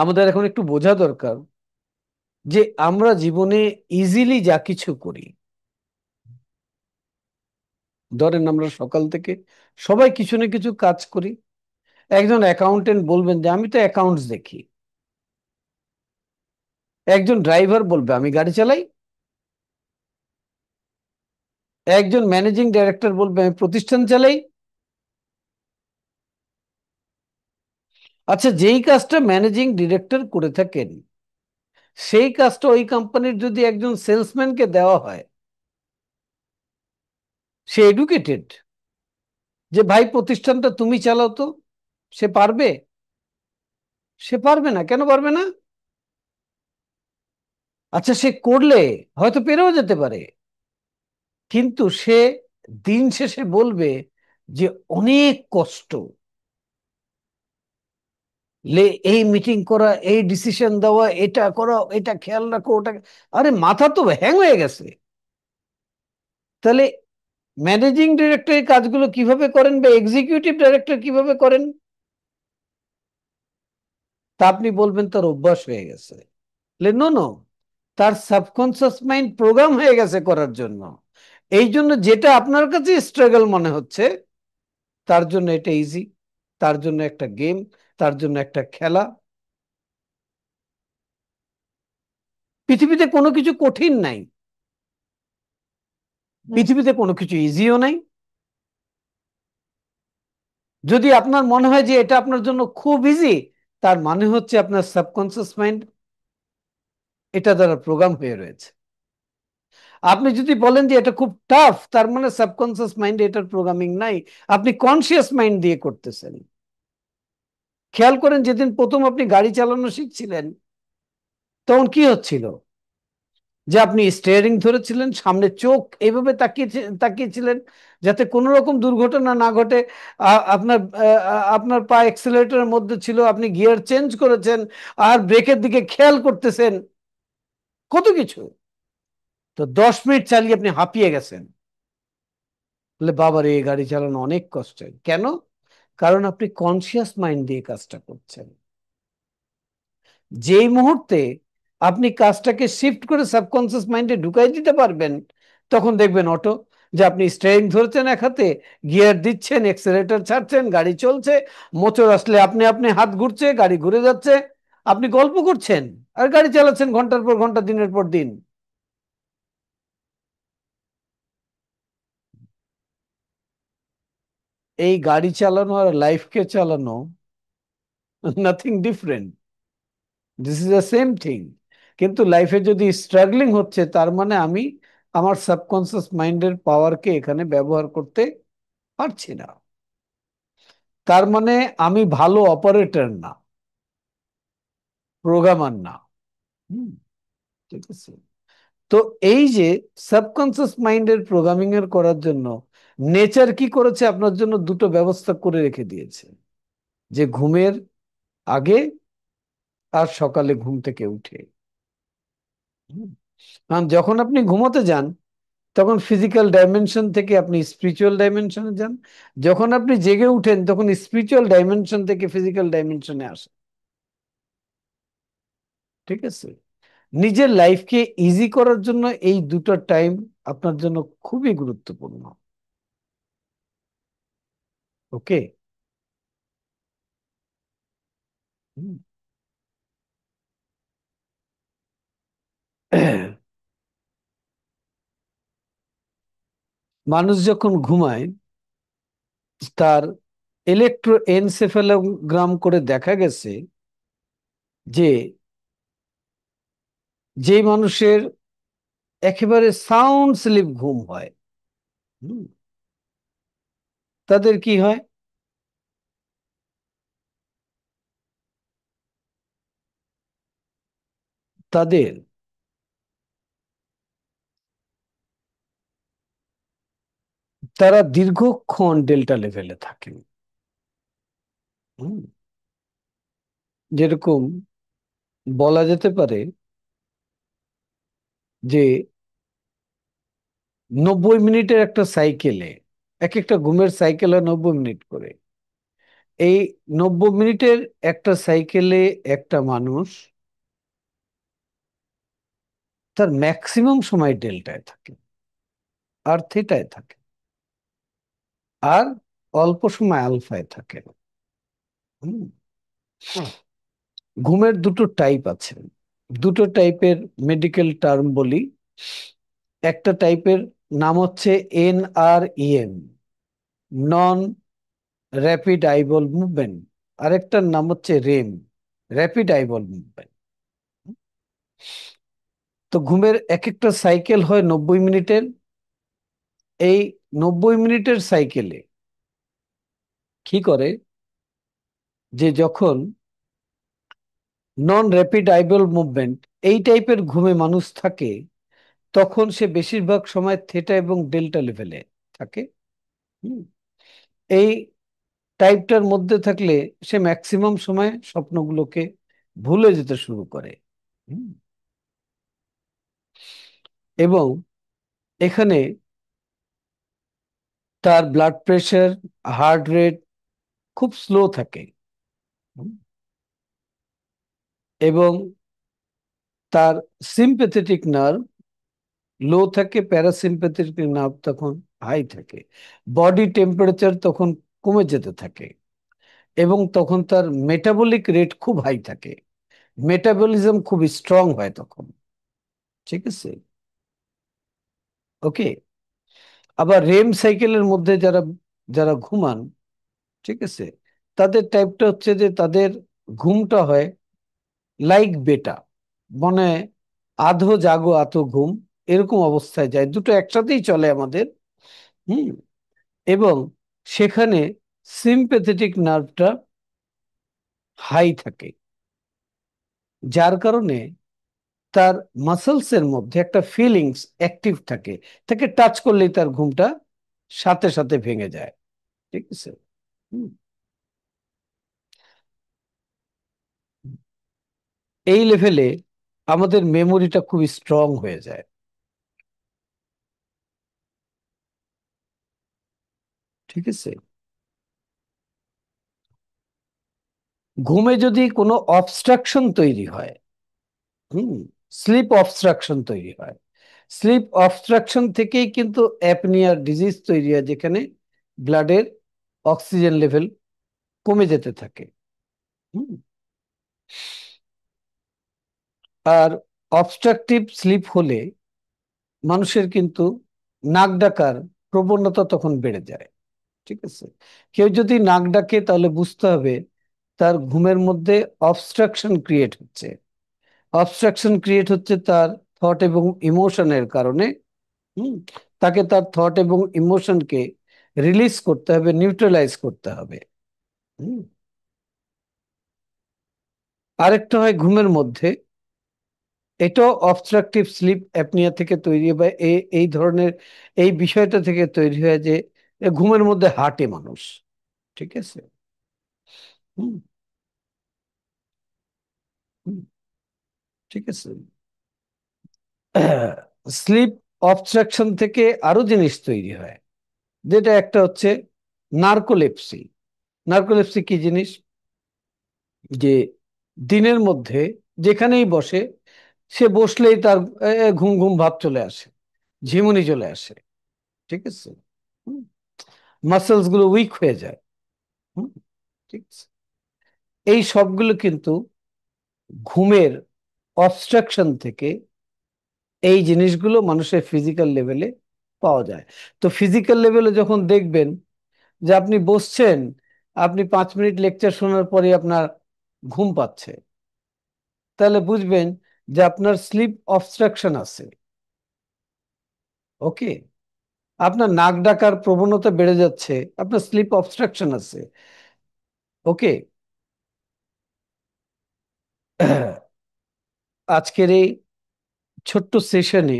আমাদের এখন একটু বোঝা দরকার যে আমরা জীবনে ইজিলি যা কিছু করি, ধরেন আমরা সকাল থেকে সবাই কিছু না কিছু কাজ করি। একজন অ্যাকাউন্টেন্ট বলবেন যে আমি তো অ্যাকাউন্টস দেখি, একজন ড্রাইভার বলবে আমি গাড়ি চালাই, একজন ম্যানেজিং ডাইরেক্টর বলবে আমি প্রতিষ্ঠান চালাই। আচ্ছা, যেই কাজটা ম্যানেজিং ডিরেক্টর করে থাকেন, সেই কাজটা ওই কোম্পানির যদি একজন সেলসম্যানকে দেওয়া হয়, সে এডুকেটেড, যে ভাই প্রতিষ্ঠানটা তুমি চালাও, তো সে পারবে? সে পারবে না। কেন পারবে না? আচ্ছা, সে করলে হয়তো পেরেও যেতে পারে, কিন্তু সে দিন শেষে বলবে যে অনেক কষ্ট, এই মিটিং করা, এই ডিসিশন দেওয়া, এটা করা, এটা খেয়াল রাখো, ওটা, আরে মাথা তো হ্যাং হয়ে গেছে। তাহলে ম্যানেজিং ডিরেক্টর এই কাজগুলো কিভাবে করেন, বা এক্সিকিউটিভ ডাইরেক্টর কিভাবে করেন? তা আপনি বলবেন তার অভ্যাস হয়ে গেছে। নো নো, তার সাবকনসিয়াস মাইন্ড প্রোগ্রাম হয়ে গেছে করার জন্য। এই জন্য যেটা আপনার কাছে স্ট্রাগল মনে হচ্ছে, তার জন্য এটা ইজি, তার জন্য একটা গেম। তার জন্য একটা খেলা। পৃথিবীতে কোনো কিছু কঠিন নাই, পৃথিবীতে কোনো কিছু ইজিও নাই। যদি আপনার মনে হয় যে এটা আপনার জন্য খুব ইজি, তার মানে হচ্ছে আপনার সাবকনসিয়াস মাইন্ড এটা দ্বারা প্রোগ্রাম হয়ে রয়েছে। আপনি যদি বলেন যে এটা খুব টাফ, তার মানে সাবকনসিয়াস মাইন্ড এটার প্রোগ্রামিং নাই, আপনি কনসিয়াস মাইন্ড দিয়ে করতেছেন। খেয়াল করেন, যেদিন প্রথম আপনি গাড়ি চালানো শিখছিলেন তখন কি হচ্ছিল? যে আপনি স্টিয়ারিং ধরেছিলেন, সামনে চোখ এইভাবে তাকিয়েছিলেন যাতে কোনো রকম দুর্ঘটনা না ঘটে। আপনার আপনার পা অ্যাক্সিলারেটরের মধ্যে ছিল, আপনি গিয়ার চেঞ্জ করেছেন, আর ব্রেকের দিকে খেয়াল করতেছেন, কত কিছু। তো 10 মিনিট চালিয়ে আপনি হাঁপিয়ে গেছেন, বলে বাবার এই গাড়ি চালানো অনেক কষ্টের। কেন? কারণ আপনি কনসিয়াস মাইন্ড দিয়ে কাজটা করছেন। যেই মুহূর্তে আপনি কাজটাকে শিফট করে সাবকনসিয়াস মাইন্ডে ঢুকাই দিতে পারবেন, তখন দেখবেন অটো, যে আপনি স্টিয়ারিং ধরছেন এক হাতে, গিয়ার দিচ্ছেন, এক্সেলেটর ছাড়ছেন, গাড়ি চলছে, মোচড় আসলে আপনি আপনি হাত ঘুরছে, গাড়ি ঘুরে যাচ্ছে, আপনি গল্প করছেন আর গাড়ি চালাচ্ছেন ঘন্টার পর ঘন্টা, দিনের পর দিন। এই গাড়ি চালানো আর লাইফকে চালানো nothing different, this is the same thing. কিন্তু লাইফে যদি স্ট্রাগলিং হচ্ছে, তার মানে আমি আমার সাবকনসিয়াস মাইন্ডের পাওয়ারকে এখানে ব্যবহার করতে পারছি না। তার মানে আমি ভালো অপারেটর না, প্রোগ্রামার না। হুম, ঠিক আছে। তো এই যে সাবকনসিয়াস মাইন্ডের প্রোগ্রামিং এর করার জন্য নেচার কি করেছে? আপনার জন্য দুটো ব্যবস্থা করে রেখে দিয়েছে, যে ঘুমের আগে আর সকালে ঘুম থেকে উঠে। হুম, কারণ যখন আপনি ঘুমোতে যান, তখন ফিজিক্যাল ডাইমেনশন থেকে আপনি স্পিরিচুয়াল ডাইমেনশনে যান। যখন আপনি জেগে উঠেন, তখন স্পিরিচুয়াল ডাইমেনশন থেকে ফিজিক্যাল ডাইমেনশনে আসেন। ঠিক আছে? নিজের লাইফকে ইজি করার জন্য এই দুটো টাইম আপনার জন্য খুবই গুরুত্বপূর্ণ। ওকে। মানুষ যখন ঘুমায়, তার ইলেকট্রোএনসেফালোগ্রাম করে দেখা গেছে যে যেই মানুষের একেবারে সাউন্ড স্লিপ ঘুম হয়, হুম, তাদের কি হয়? তাদের তারা দীর্ঘক্ষণ ডেল্টা লেভেলে থাকেন। হুম, যেরকম বলা যেতে পারে যে 90 মিনিটের একটা সাইকেলে, এক একটা ঘুমের সাইকেল হয় 90 মিনিট করে। এই 90 মিনিটের একটা সাইকেলে একটা মানুষ তার ম্যাক্সিমাম সময় ডেল্টায় থাকে আর থিটায় থাকে, আর অল্প সময় আলফায় থাকে। হুম, ঘুমের দুটো টাইপ আছে, দুটো টাইপের মেডিকেল টার্ম বলি। একটা টাইপের নাম হচ্ছে NREM, non rapid I ball movement. আরেকটার নাম হচ্ছে রেম, র্যাপিড আই বল মুভমেন্ট। তো ঘুমের এক একটা সাইকেল হয় 90 মিনিটের। এই 90 মিনিটের সাইকেলে কি করে, যে যখন নন র্যাপিড আই বল মুভমেন্ট এই টাইপের ঘুমে মানুষ থাকে, তখন সে বেশিরভাগ সময় থেটা এবং ডেল্টা লেভেলে থাকে। হুম, এই টাইপটার মধ্যে থাকলে সে ম্যাক্সিমাম সময় স্বপ্নগুলোকে ভুলে যেতে শুরু করে। হুম, এবং এখানে তার ব্লাড প্রেশার, হার্ট রেট খুব স্লো থাকে। হুম, এবং তার সিম্প্যাথেটিক নার্ভ লো থাকে, প্যারাসিম্প্যাথেটিক নার্ভ তখন হাই থাকে, বডি টেম্পারেচার তখন কমে যেতে থাকে। এবং তখন তার মেটাবলিক রেট খুব হাই থাকে, মেটাবলিজম খুব স্ট্রং হয় তখন। ঠিক আছে, ওকে। আবার রেম সাইকেলের মধ্যে যারা যারা ঘুমান, ঠিক আছে, তাদের টাইপটা হচ্ছে যে তাদের ঘুমটা হয় লাইক বেটা, মানে আধো জাগো আধো ঘুম, এরকম অবস্থায় যায়, দুটো একসাথেই চলে আমাদের। হুম। এবং সেখানে সিম্প্যাথেটিক নার্ভটা হাই থাকে, যার কারণে তার মাসলস এর মধ্যে একটা ফিলিংস অ্যাক্টিভ থাকে, তাকে টাচ করলেই তার ঘুমটা সাথে সাথে ভেঙে যায়। ঠিক আছে। হুম। এই লেভেলে আমাদের মেমোরিটা খুব স্ট্রং হয়ে যায়। ঠিক আছে। ঘুমে যদি কোনো অবস্ট্রাকশন তৈরি হয়, হুম, স্লিপ অবস্ট্রাকশন তৈরি হয়, স্লিপ অবস্ট্রাকশন থেকেই কিন্তু অ্যাপনিয়ার ডিজিজ তৈরি হয়, যেখানে ব্লাডের অক্সিজেন লেভেল কমে যেতে থাকে। হুম। আর অবস্ট্রাকটিভ স্লিপ হলে মানুষের কিন্তু নাক ডাকার প্রবণতা তখন বেড়ে যায়। ঠিক আছে। কেউ যদি নাক ডাকে তাহলে বুঝতে হবে তার ঘুমের মধ্যে অবস্ট্রাকশন ক্রিয়েট হচ্ছে। অবস্ট্রাকশন ক্রিয়েট হচ্ছে তার থট এবং ইমোশনের কারণে। হুম। তাকে তার থট এবং ইমোশনকে রিলিজ করতে হবে, নিউট্রালাইজ করতে হবে। হুম। আরেকটা হয় ঘুমের মধ্যে, এটাও অবস্ট্রাকটিভ স্লিপ অ্যাপনিয়া থেকে তৈরি, বা এই ধরনের এই বিষয়টা থেকে তৈরি হয় যে ঘুমের মধ্যে হাঁটে মানুষ। ঠিক আছে। হুম। হুম। ঠিক আছে। স্লিপ অবস্ট্রাকশন থেকে আরো জিনিস তৈরি হয়, যেটা একটা হচ্ছে নার্কোলেপসি। নার্কোলেপসি কি জিনিস? যে দিনের মধ্যে যেখানেই বসে, সে বসলেই তার ঘুম ঘুম ভাব চলে আসে, ঝিমুনি চলে আসে। ঠিক আছে। মাসেলস গুলো উইক হয়ে যায়। হুম। ঠিক আছে। এই সবগুলো কিন্তু ঘুমের অবস্ট্রাকশন থেকে, এই জিনিসগুলো মানুষের ফিজিক্যাল লেভেলে পাওয়া যায়। তো ফিজিক্যাল লেভেলে যখন দেখবেন যে আপনি বসছেন, আপনি 5 মিনিট লেকচার শোনার পরে আপনার ঘুম পাচ্ছে, তাহলে বুঝবেন যে আপনার স্লিপ অবস্ট্রাকশন আছে। ওকে। আপনার নাক ডাকার প্রবণতা বেড়ে যাচ্ছে, আপনার স্লিপ অবস্ট্রাকশন আছে। ওকে। আজকের এই ছোট্ট সেশনে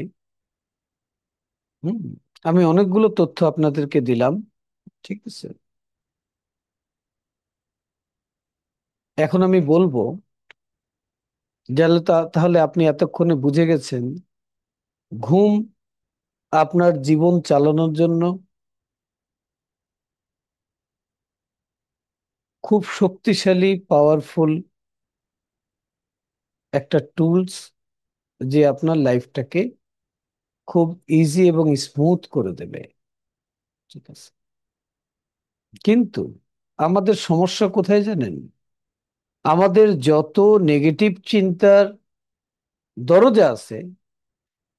হুম আমি অনেকগুলো তথ্য আপনাদেরকে দিলাম। ঠিক আছে। এখন আমি বলবো, তাহলে আপনি এতক্ষণে বুঝে গেছেন ঘুম আপনার জীবন চালানোর জন্য খুব শক্তিশালী, পাওয়ারফুল একটা টুলস, যে আপনার লাইফটাকে খুব ইজি এবং স্মুথ করে দেবে। ঠিক আছে। কিন্তু আমাদের সমস্যা কোথায় জানেন? আমাদের যত নেগেটিভ চিন্তার দরজা আছে,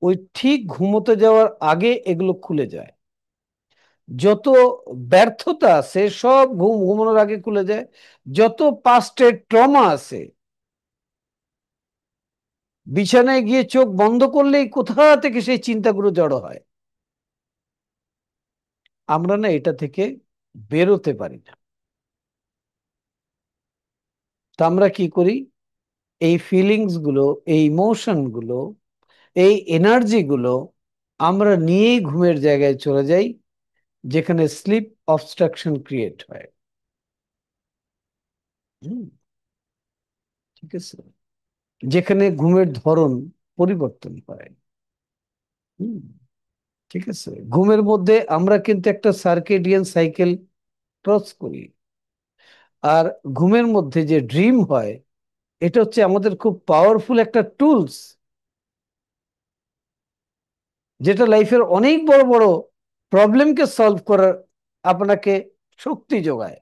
ওই ঠিক ঘুমোতে যাওয়ার আগে এগুলো খুলে যায়। যত ব্যর্থতা আছে সব ঘুমানোর আগে খুলে যায়। যত পাস্টের ট্রমা আছে, বিছানায় গিয়ে চোখ বন্ধ করলেই কোথা থেকে সেই চিন্তাগুলো জড়ো হয়। আমরা না এটা থেকে বেরোতে পারি না। তা আমরা কি করি? এই ফিলিংস গুলো, এই ইমোশন গুলো, এই এনার্জি গুলো আমরা নিয়েই ঘুমের জায়গায় চলে যাই, যেখানে স্লিপ অবস্ট্রাকশন ক্রিয়েট হয়। হুম। ঠিক আছে। যেখানে ঘুমের ধরন পরিবর্তন হয়। হুম। ঠিক আছে। ঘুমের মধ্যে আমরা কিন্তু একটা সার্কেডিয়ান সাইকেল ক্রস করি। আর ঘুমের মধ্যে যে ড্রিম হয়, এটা হচ্ছে আমাদের খুব পাওয়ারফুল একটা টুলস, যেটা লাইফের অনেক বড় বড় প্রবলেমকে সলভ করার আপনাকে শক্তি যোগায়।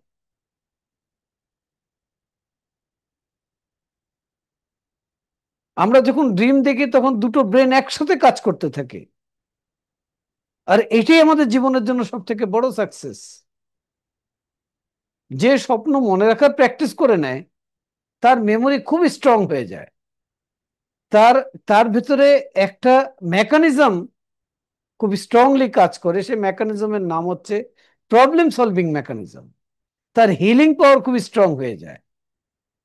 আমরা যখন ড্রিম দেখি তখন দুটো ব্রেন একসাথে কাজ করতে থাকে, আর এটাই আমাদের জীবনের জন্য সব থেকে বড় সাকসেস। যে স্বপ্ন মনে রাখার প্র্যাকটিস করে নেয় তার মেমোরি খুব স্ট্রং হয়ে যায়। তার তার ভিতরে একটা মেকানিজম খুব স্ট্রংলি কাজ করে, সেই মেকানিজমের নাম হচ্ছে প্রবলেম সলভিং মেকানিজম। তার হিলিং পাওয়ার খুব স্ট্রং হয়ে যায়,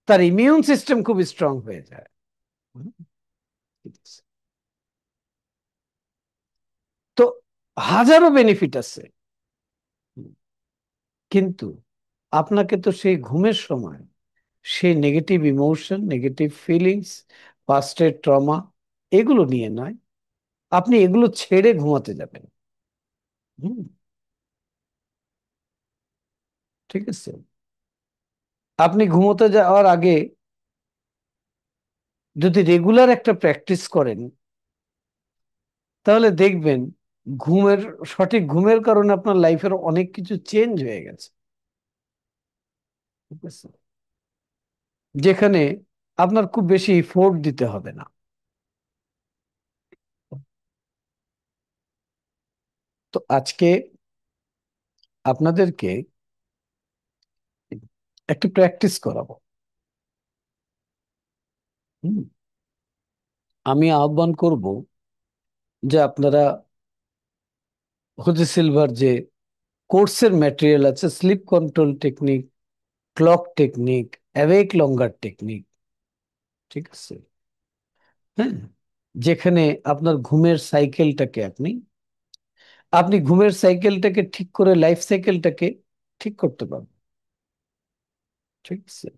তার ইমিউন সিস্টেম খুব স্ট্রং হয়ে যায়। হুম, ঠিক আছে। তো হাজারো বেনিফিট আছে, কিন্তু আপনাকে তো সেই ঘুমের সময় সেই নেগেটিভ ইমোশন, নেগেটিভ ফিলিংস, পাস্টের ট্রমা এগুলো নিয়ে নয়, আপনি এগুলো ছেড়ে ঘুমাতে যাবেন। হুম, ঠিক আছে। আপনি ঘুমোতে যাওয়ার আগে যদি রেগুলার একটা প্র্যাকটিস করেন, তাহলে দেখবেন ঘুমের সঠিক ঘুমের কারণে আপনার লাইফের অনেক কিছু চেঞ্জ হয়ে গেছে। ঠিক আছে, যেখানে আপনার খুব বেশি এফোর্ট দিতে হবে না। তো আজকে আপনাদেরকে একটা প্র্যাকটিস করাবো। হুম, আমি আহ্বান করব যে আপনারা হোজে সিলভার যে কোর্সের ম্যাটেরিয়াল আছে, sleep control technique, clock technique, awake longer technique, ঠিক আছে, হ্যাঁ, যেখানে আপনার ঘুমের সাইকেলটাকে আপনি আপনি ঘুমের সাইকেলটাকে ঠিক করে লাইফ সাইকেলটাকে ঠিক করতে পারবেন। ঠিক আছে,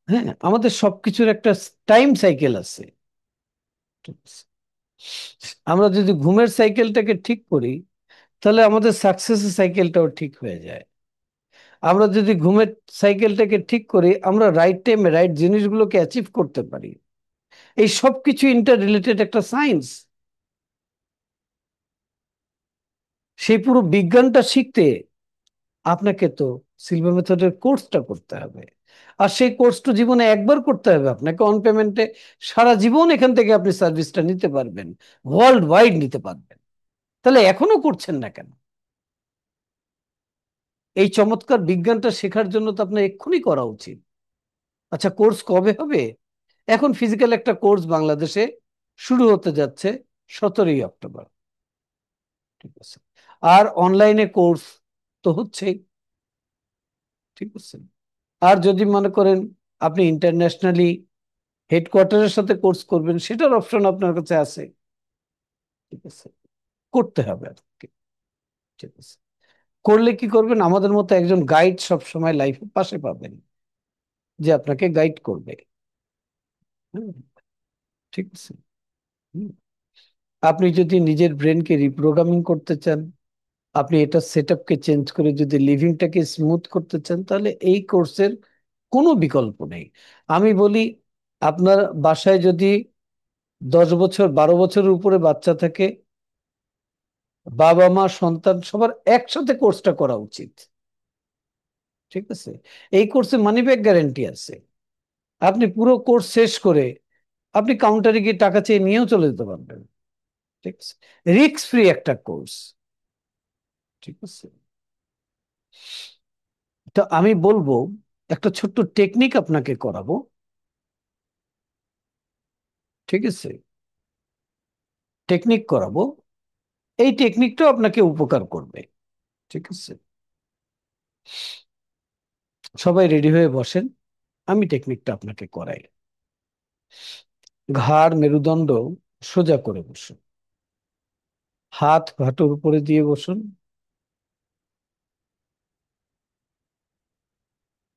হ্যাঁ, আমাদের সবকিছুর একটা টাইম সাইকেল আছে। ঠিক আছে? আমরা যদি ঘুমের সাইকেলটাকে ঠিক করি, তাহলে আমাদের সাকসেসের সাইকেলটাও ঠিক হয়ে যায়। আমরা যদি ঘুমের সাইকেলটাকে ঠিক করি, আমরা রাইট টাইমে রাইট জিনিসগুলোকে অ্যাচিভ করতে পারি। এই সব কিছু ইন্টার রিলেটেড একটা সায়েন্স। সেই পুরো বিজ্ঞানটা শিখতে আপনাকে তো সিলভা মেথডের কোর্সটা করতে হবে। আর সেই কোর্সটা জীবনে একবার করতে হবে আপনাকে, অন পেমেন্টে। সারা জীবন এখান থেকে আপনি সার্ভিসটা নিতে পারবেন, ওয়ার্ল্ড ওয়াইড নিতে পারবেন। তাহলে এখনো করছেন না কেন? এই চমৎকার বিজ্ঞানটা শেখার জন্য তো আপনার এক্ষুনি করা উচিত। আচ্ছা, কোর্স কবে হবে? এখন ফিজিক্যাল একটা কোর্স বাংলাদেশে শুরু হতে যাচ্ছে 17ই অক্টোবর। ঠিক আছে, আর অনলাইনে কোর্স তো হচ্ছেই। ঠিক আছে, আর যদি মনে করেন আপনি ইন্টারন্যাশনালি হেডকোয়ার্টারের সাথে কোর্স করবেন, সেটার অপশন আপনার কাছে আছে। ঠিক আছে, করতে হবে আর কি। ঠিক আছে, করলে কি করবেন? আমাদের মতো একজন গাইড সব সময় লাইফের পাশে পাবেন, যে আপনাকে গাইড করবে। হুম, ঠিক আছে। হুম, আপনি যদি নিজের ব্রেনকে রিপ্রোগ্রামিং করতে চান, আপনি এটা সেটআপকে চেঞ্জ করে যদি লিভিংটাকে স্মুথ করতে চান, তাহলে এই কোর্সের কোনো বিকল্প নেই। আমি বলি, আপনার বাসায় যদি 10 বছর 12 বছরের উপরে বাচ্চা থাকে, বাবা মা সন্তান সবার একসাথে কোর্সটা করা উচিত। ঠিক আছে, এই কোর্সে মানি ব্যাক গ্যারান্টি আছে। আপনি পুরো কোর্স শেষ করে আপনি কাউন্টারে গিয়ে টাকা চেয়ে নিয়েও চলে যেতে পারবেন। ঠিক আছে, রিস্ক ফ্রি একটা কোর্স। ঠিক আছে, তো আমি বলবো একটা ছোট্ট টেকনিক আপনাকে করাবো। ঠিক আছে, টেকনিক করাবো, এই টেকনিকটা আপনাকে উপকার করবে। ঠিক আছে, সবাই রেডি হয়ে বসেন, আমি টেকনিকটা আপনাকে করাই। ঘাড় মেরুদণ্ড সোজা করে বসুন, হাত হাঁটুর উপরে দিয়ে বসুন।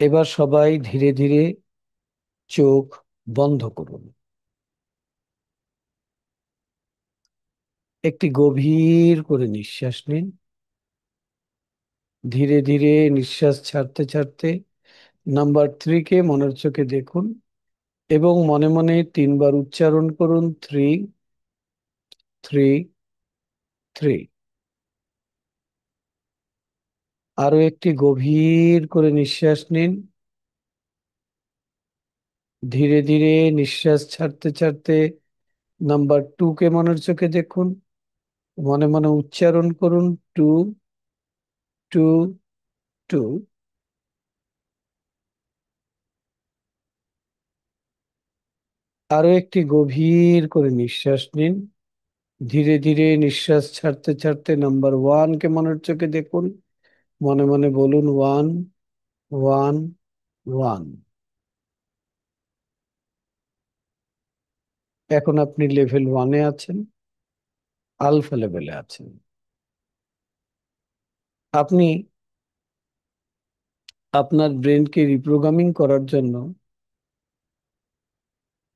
এবার সবাই ধীরে ধীরে চোখ বন্ধ করুন। একটি গভীর করে নিঃশ্বাস নিন। ধীরে ধীরে নিঃশ্বাস ছাড়তে ছাড়তে নাম্বার 3 কে মনের চোখে দেখুন এবং মনে মনে 3 বার উচ্চারণ করুন, 3, 3, 3। আরো একটি গভীর করে নিঃশ্বাস নিন। ধীরে ধীরে নিঃশ্বাস ছাড়তে ছাড়তে নাম্বার টু কে মনের চোখে দেখুন, মনে মনে উচ্চারণ করুন, টু, টু, টু। আরো একটি গভীর করে নিঃশ্বাস নিন। ধীরে ধীরে নিঃশ্বাস ছাড়তে ছাড়তে নাম্বার ওয়ান কে মনের চোখে দেখুন, মনে মনে বলুন, ওয়ান, ওয়ান, ওয়ান। এখন আপনি লেভেল ওয়ানে আছেন, আলফা লেভেলে আছেন। আপনি আপনার ব্রেনকে রিপ্রোগ্রামিং করার জন্য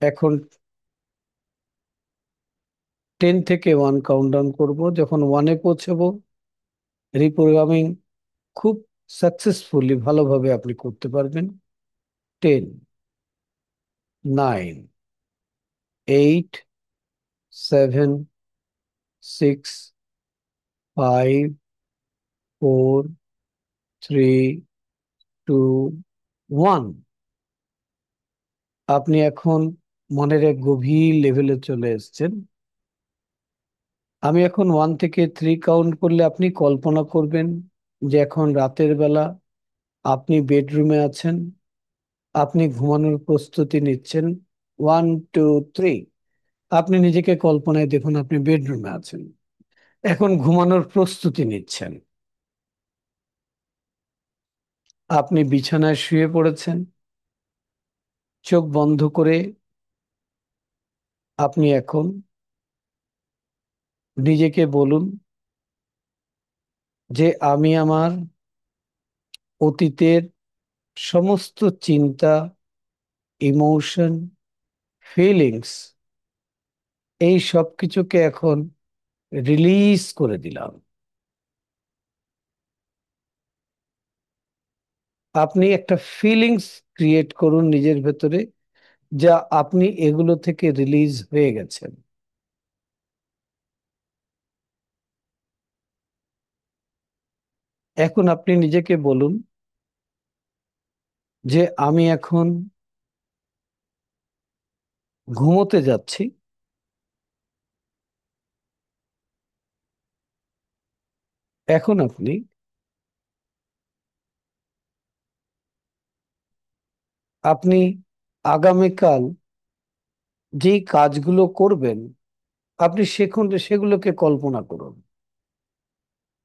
এখন 10 থেকে 1 কাউন্টডাউন করব। যখন ওয়ানে পৌঁছাবো, রিপ্রোগ্রামিং খুব সাকসেসফুলি ভালোভাবে আপনি করতে পারবেন। 10, 9, 8, 7, 6, 5, 4, 3, 2, 1। আপনি এখন মনের এক গভীর লেভেলে চলে এসেছেন। আমি এখন 1 থেকে 3 কাউন্ট করলে আপনি কল্পনা করবেন যে এখন রাতের বেলা আপনি বেডরুমে আছেন, আপনি ঘুমানোর প্রস্তুতি নিচ্ছেন। 1, 2, 3। আপনি নিজেকে কল্পনায় দেখুন আপনি বেডরুমে আছেন, এখন ঘুমানোর প্রস্তুতি নিচ্ছেন। আপনি বিছানায় শুয়ে পড়েছেন, চোখ বন্ধ করে আপনি এখন নিজেকে বলুন যে আমি আমার অতীতের সমস্ত চিন্তা, ইমোশন, ফিলিংস, এই সব কিছুকে এখন রিলিজ করে দিলাম। আপনি একটা ফিলিংস ক্রিয়েট করুন নিজের ভেতরে, যা আপনি এগুলো থেকে রিলিজ হয়ে গেছেন। এখন আপনি নিজেকে বলুন যে আমি এখন ঘুমোতে যাচ্ছি। এখন আপনি আপনি আগামীকাল যেই কাজগুলো করবেন, আপনি সেগুলোকে কল্পনা করুন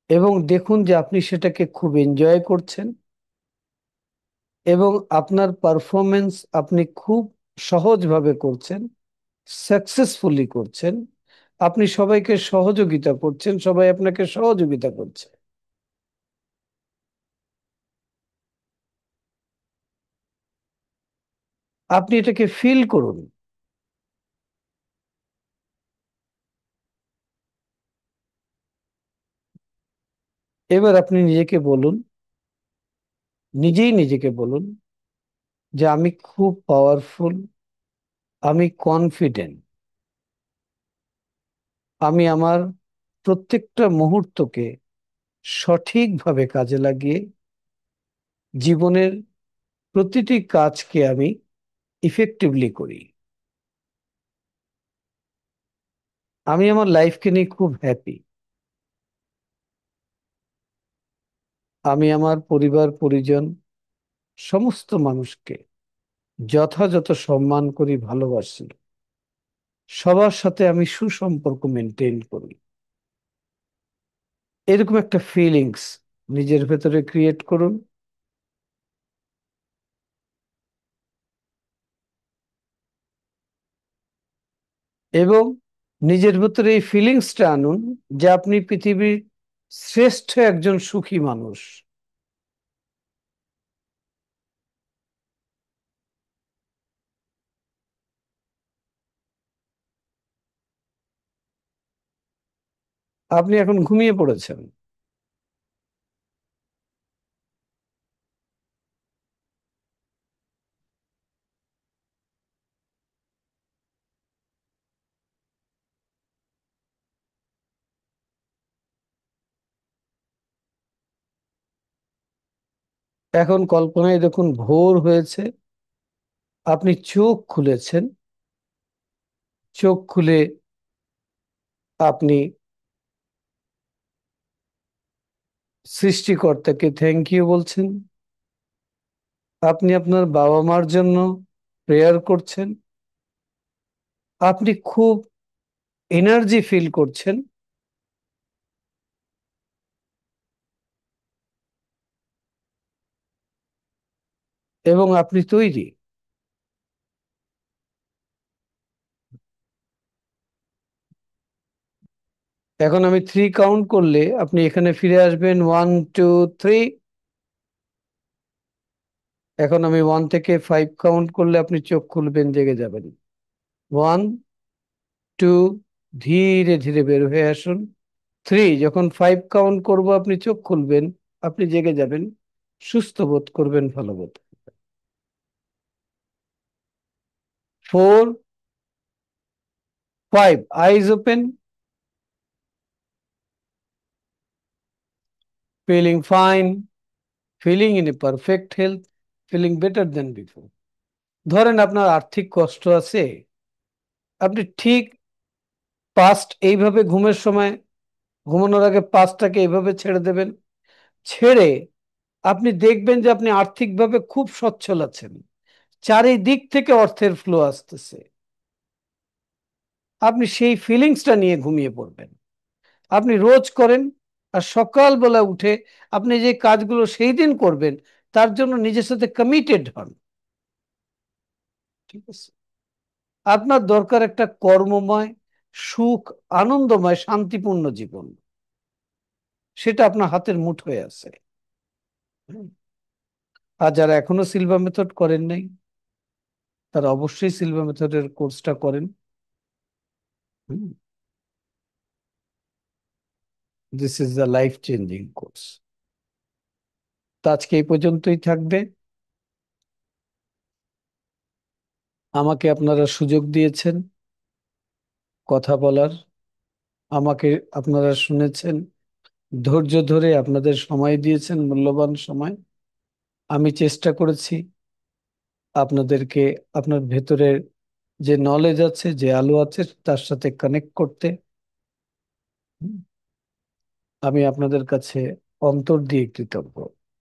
এবং দেখুন যে আপনি সেটাকে খুব এনজয় করছেন এবং আপনার পারফরমেন্স আপনি খুব সহজভাবে করছেন, সাকসেসফুলি করছেন। আপনি সবাইকে সহযোগিতা করছেন, সবাই আপনাকে সহযোগিতা করছে। আপনি এটাকে ফিল করুন। এবার আপনি নিজেকে বলুন, নিজেই নিজেকে বলুন যে আমি খুব পাওয়ারফুল, আমি কনফিডেন্ট, আমি আমার প্রত্যেকটা মুহূর্তকে সঠিকভাবে কাজে লাগিয়ে জীবনের প্রতিটি কাজকে আমি ইফেক্টিভলি করি। আমি আমার লাইফকে নিয়ে খুব হ্যাপি। আমি আমার পরিবার পরিজন সমস্ত মানুষকে যথাযথ সম্মান করি, ভালোবাসি। সবার সাথে আমি সুসম্পর্ক মেনটেন করি। এরকম একটা ফিলিংস নিজের ভেতরে ক্রিয়েট করুন এবং নিজের ভেতরে এই ফিলিংসটা আনুন যে আপনি পৃথিবীর শ্রেষ্ঠ একজন সুখী মানুষ। আপনি এখন ঘুমিয়ে পড়েছেন। এখন কল্পনায় দেখুন ভোর হয়েছে, আপনি চোখ খুলেছেন। চোখ খুলে আপনি সৃষ্টিকর্তাকে থ্যাংক ইউ বলছেন। আপনি আপনার বাবা মার জন্য প্রেয়ার করছেন। আপনি খুব এনার্জি ফিল করছেন এবং আপনি তৈরি। এখন আমি 3 কাউন্ট করলে আপনি এখানে ফিরে আসবেন, 1 2 3। এখন আমি 1 থেকে 5 কাউন্ট করলে আপনি চোখ খুলবেন, জেগে যাবেন। 1 2, ধীরে ধীরে বের হয়ে আসুন। 3, যখন 5 কাউন্ট করব আপনি চোখ খুলবেন, আপনি জেগে যাবেন, সুস্থ বোধ করবেন, ভালো বোধ। 4 5, eyes open, feeling fine, feeling in a perfect health, feeling better then before. ধরেন আপনার আর্থিক কষ্ট আছে, আপনি ঠিক পাস্ট এইভাবে ঘুমের সময়, ঘুমানোর আগে পাঁচটাকে এইভাবে ছেড়ে দেবেন। ছেড়ে আপনি দেখবেন যে আপনি আর্থিকভাবে খুব সচ্ছল আছেন, চারিদিক থেকে অর্থের ফ্লো আসতেছে। আপনি সেই ফিলিংসটা নিয়ে ঘুমিয়ে পড়বেন। আপনি রোজ করেন, আর সকালবেলা উঠে আপনি যে কাজগুলো সেই দিন করবেন তার জন্য নিজের সাথে কমিটেড হন। ঠিক আছে? আপনার দরকার একটা কর্মময়, সুখ, আনন্দময়, শান্তিপূর্ণ জীবন। সেটা আপনার হাতের মুঠোয় আছে। হুম। আর যারা এখনো সিলভা মেথড করেন নাই, তারা অবশ্যই সিলভা মেথডের কোর্সটা করেন। This is the life changing course. তো আজকে এই পর্যন্তই থাকবে। আমাকে আপনারা সুযোগ দিয়েছেন কথা বলার, আমাকে আপনারা শুনেছেন, ধৈর্য ধরে আপনাদের সময় দিয়েছেন, মূল্যবান সময়। আমি চেষ্টা করেছি আপনাদেরকে আপনার ভেতরের যে নলেজ আছে, যে আলো আছে, তার সাথে কানেক্ট করতে। হুম। আমি আপনাদের কাছে অন্তর দিয়ে কৃতজ্ঞ।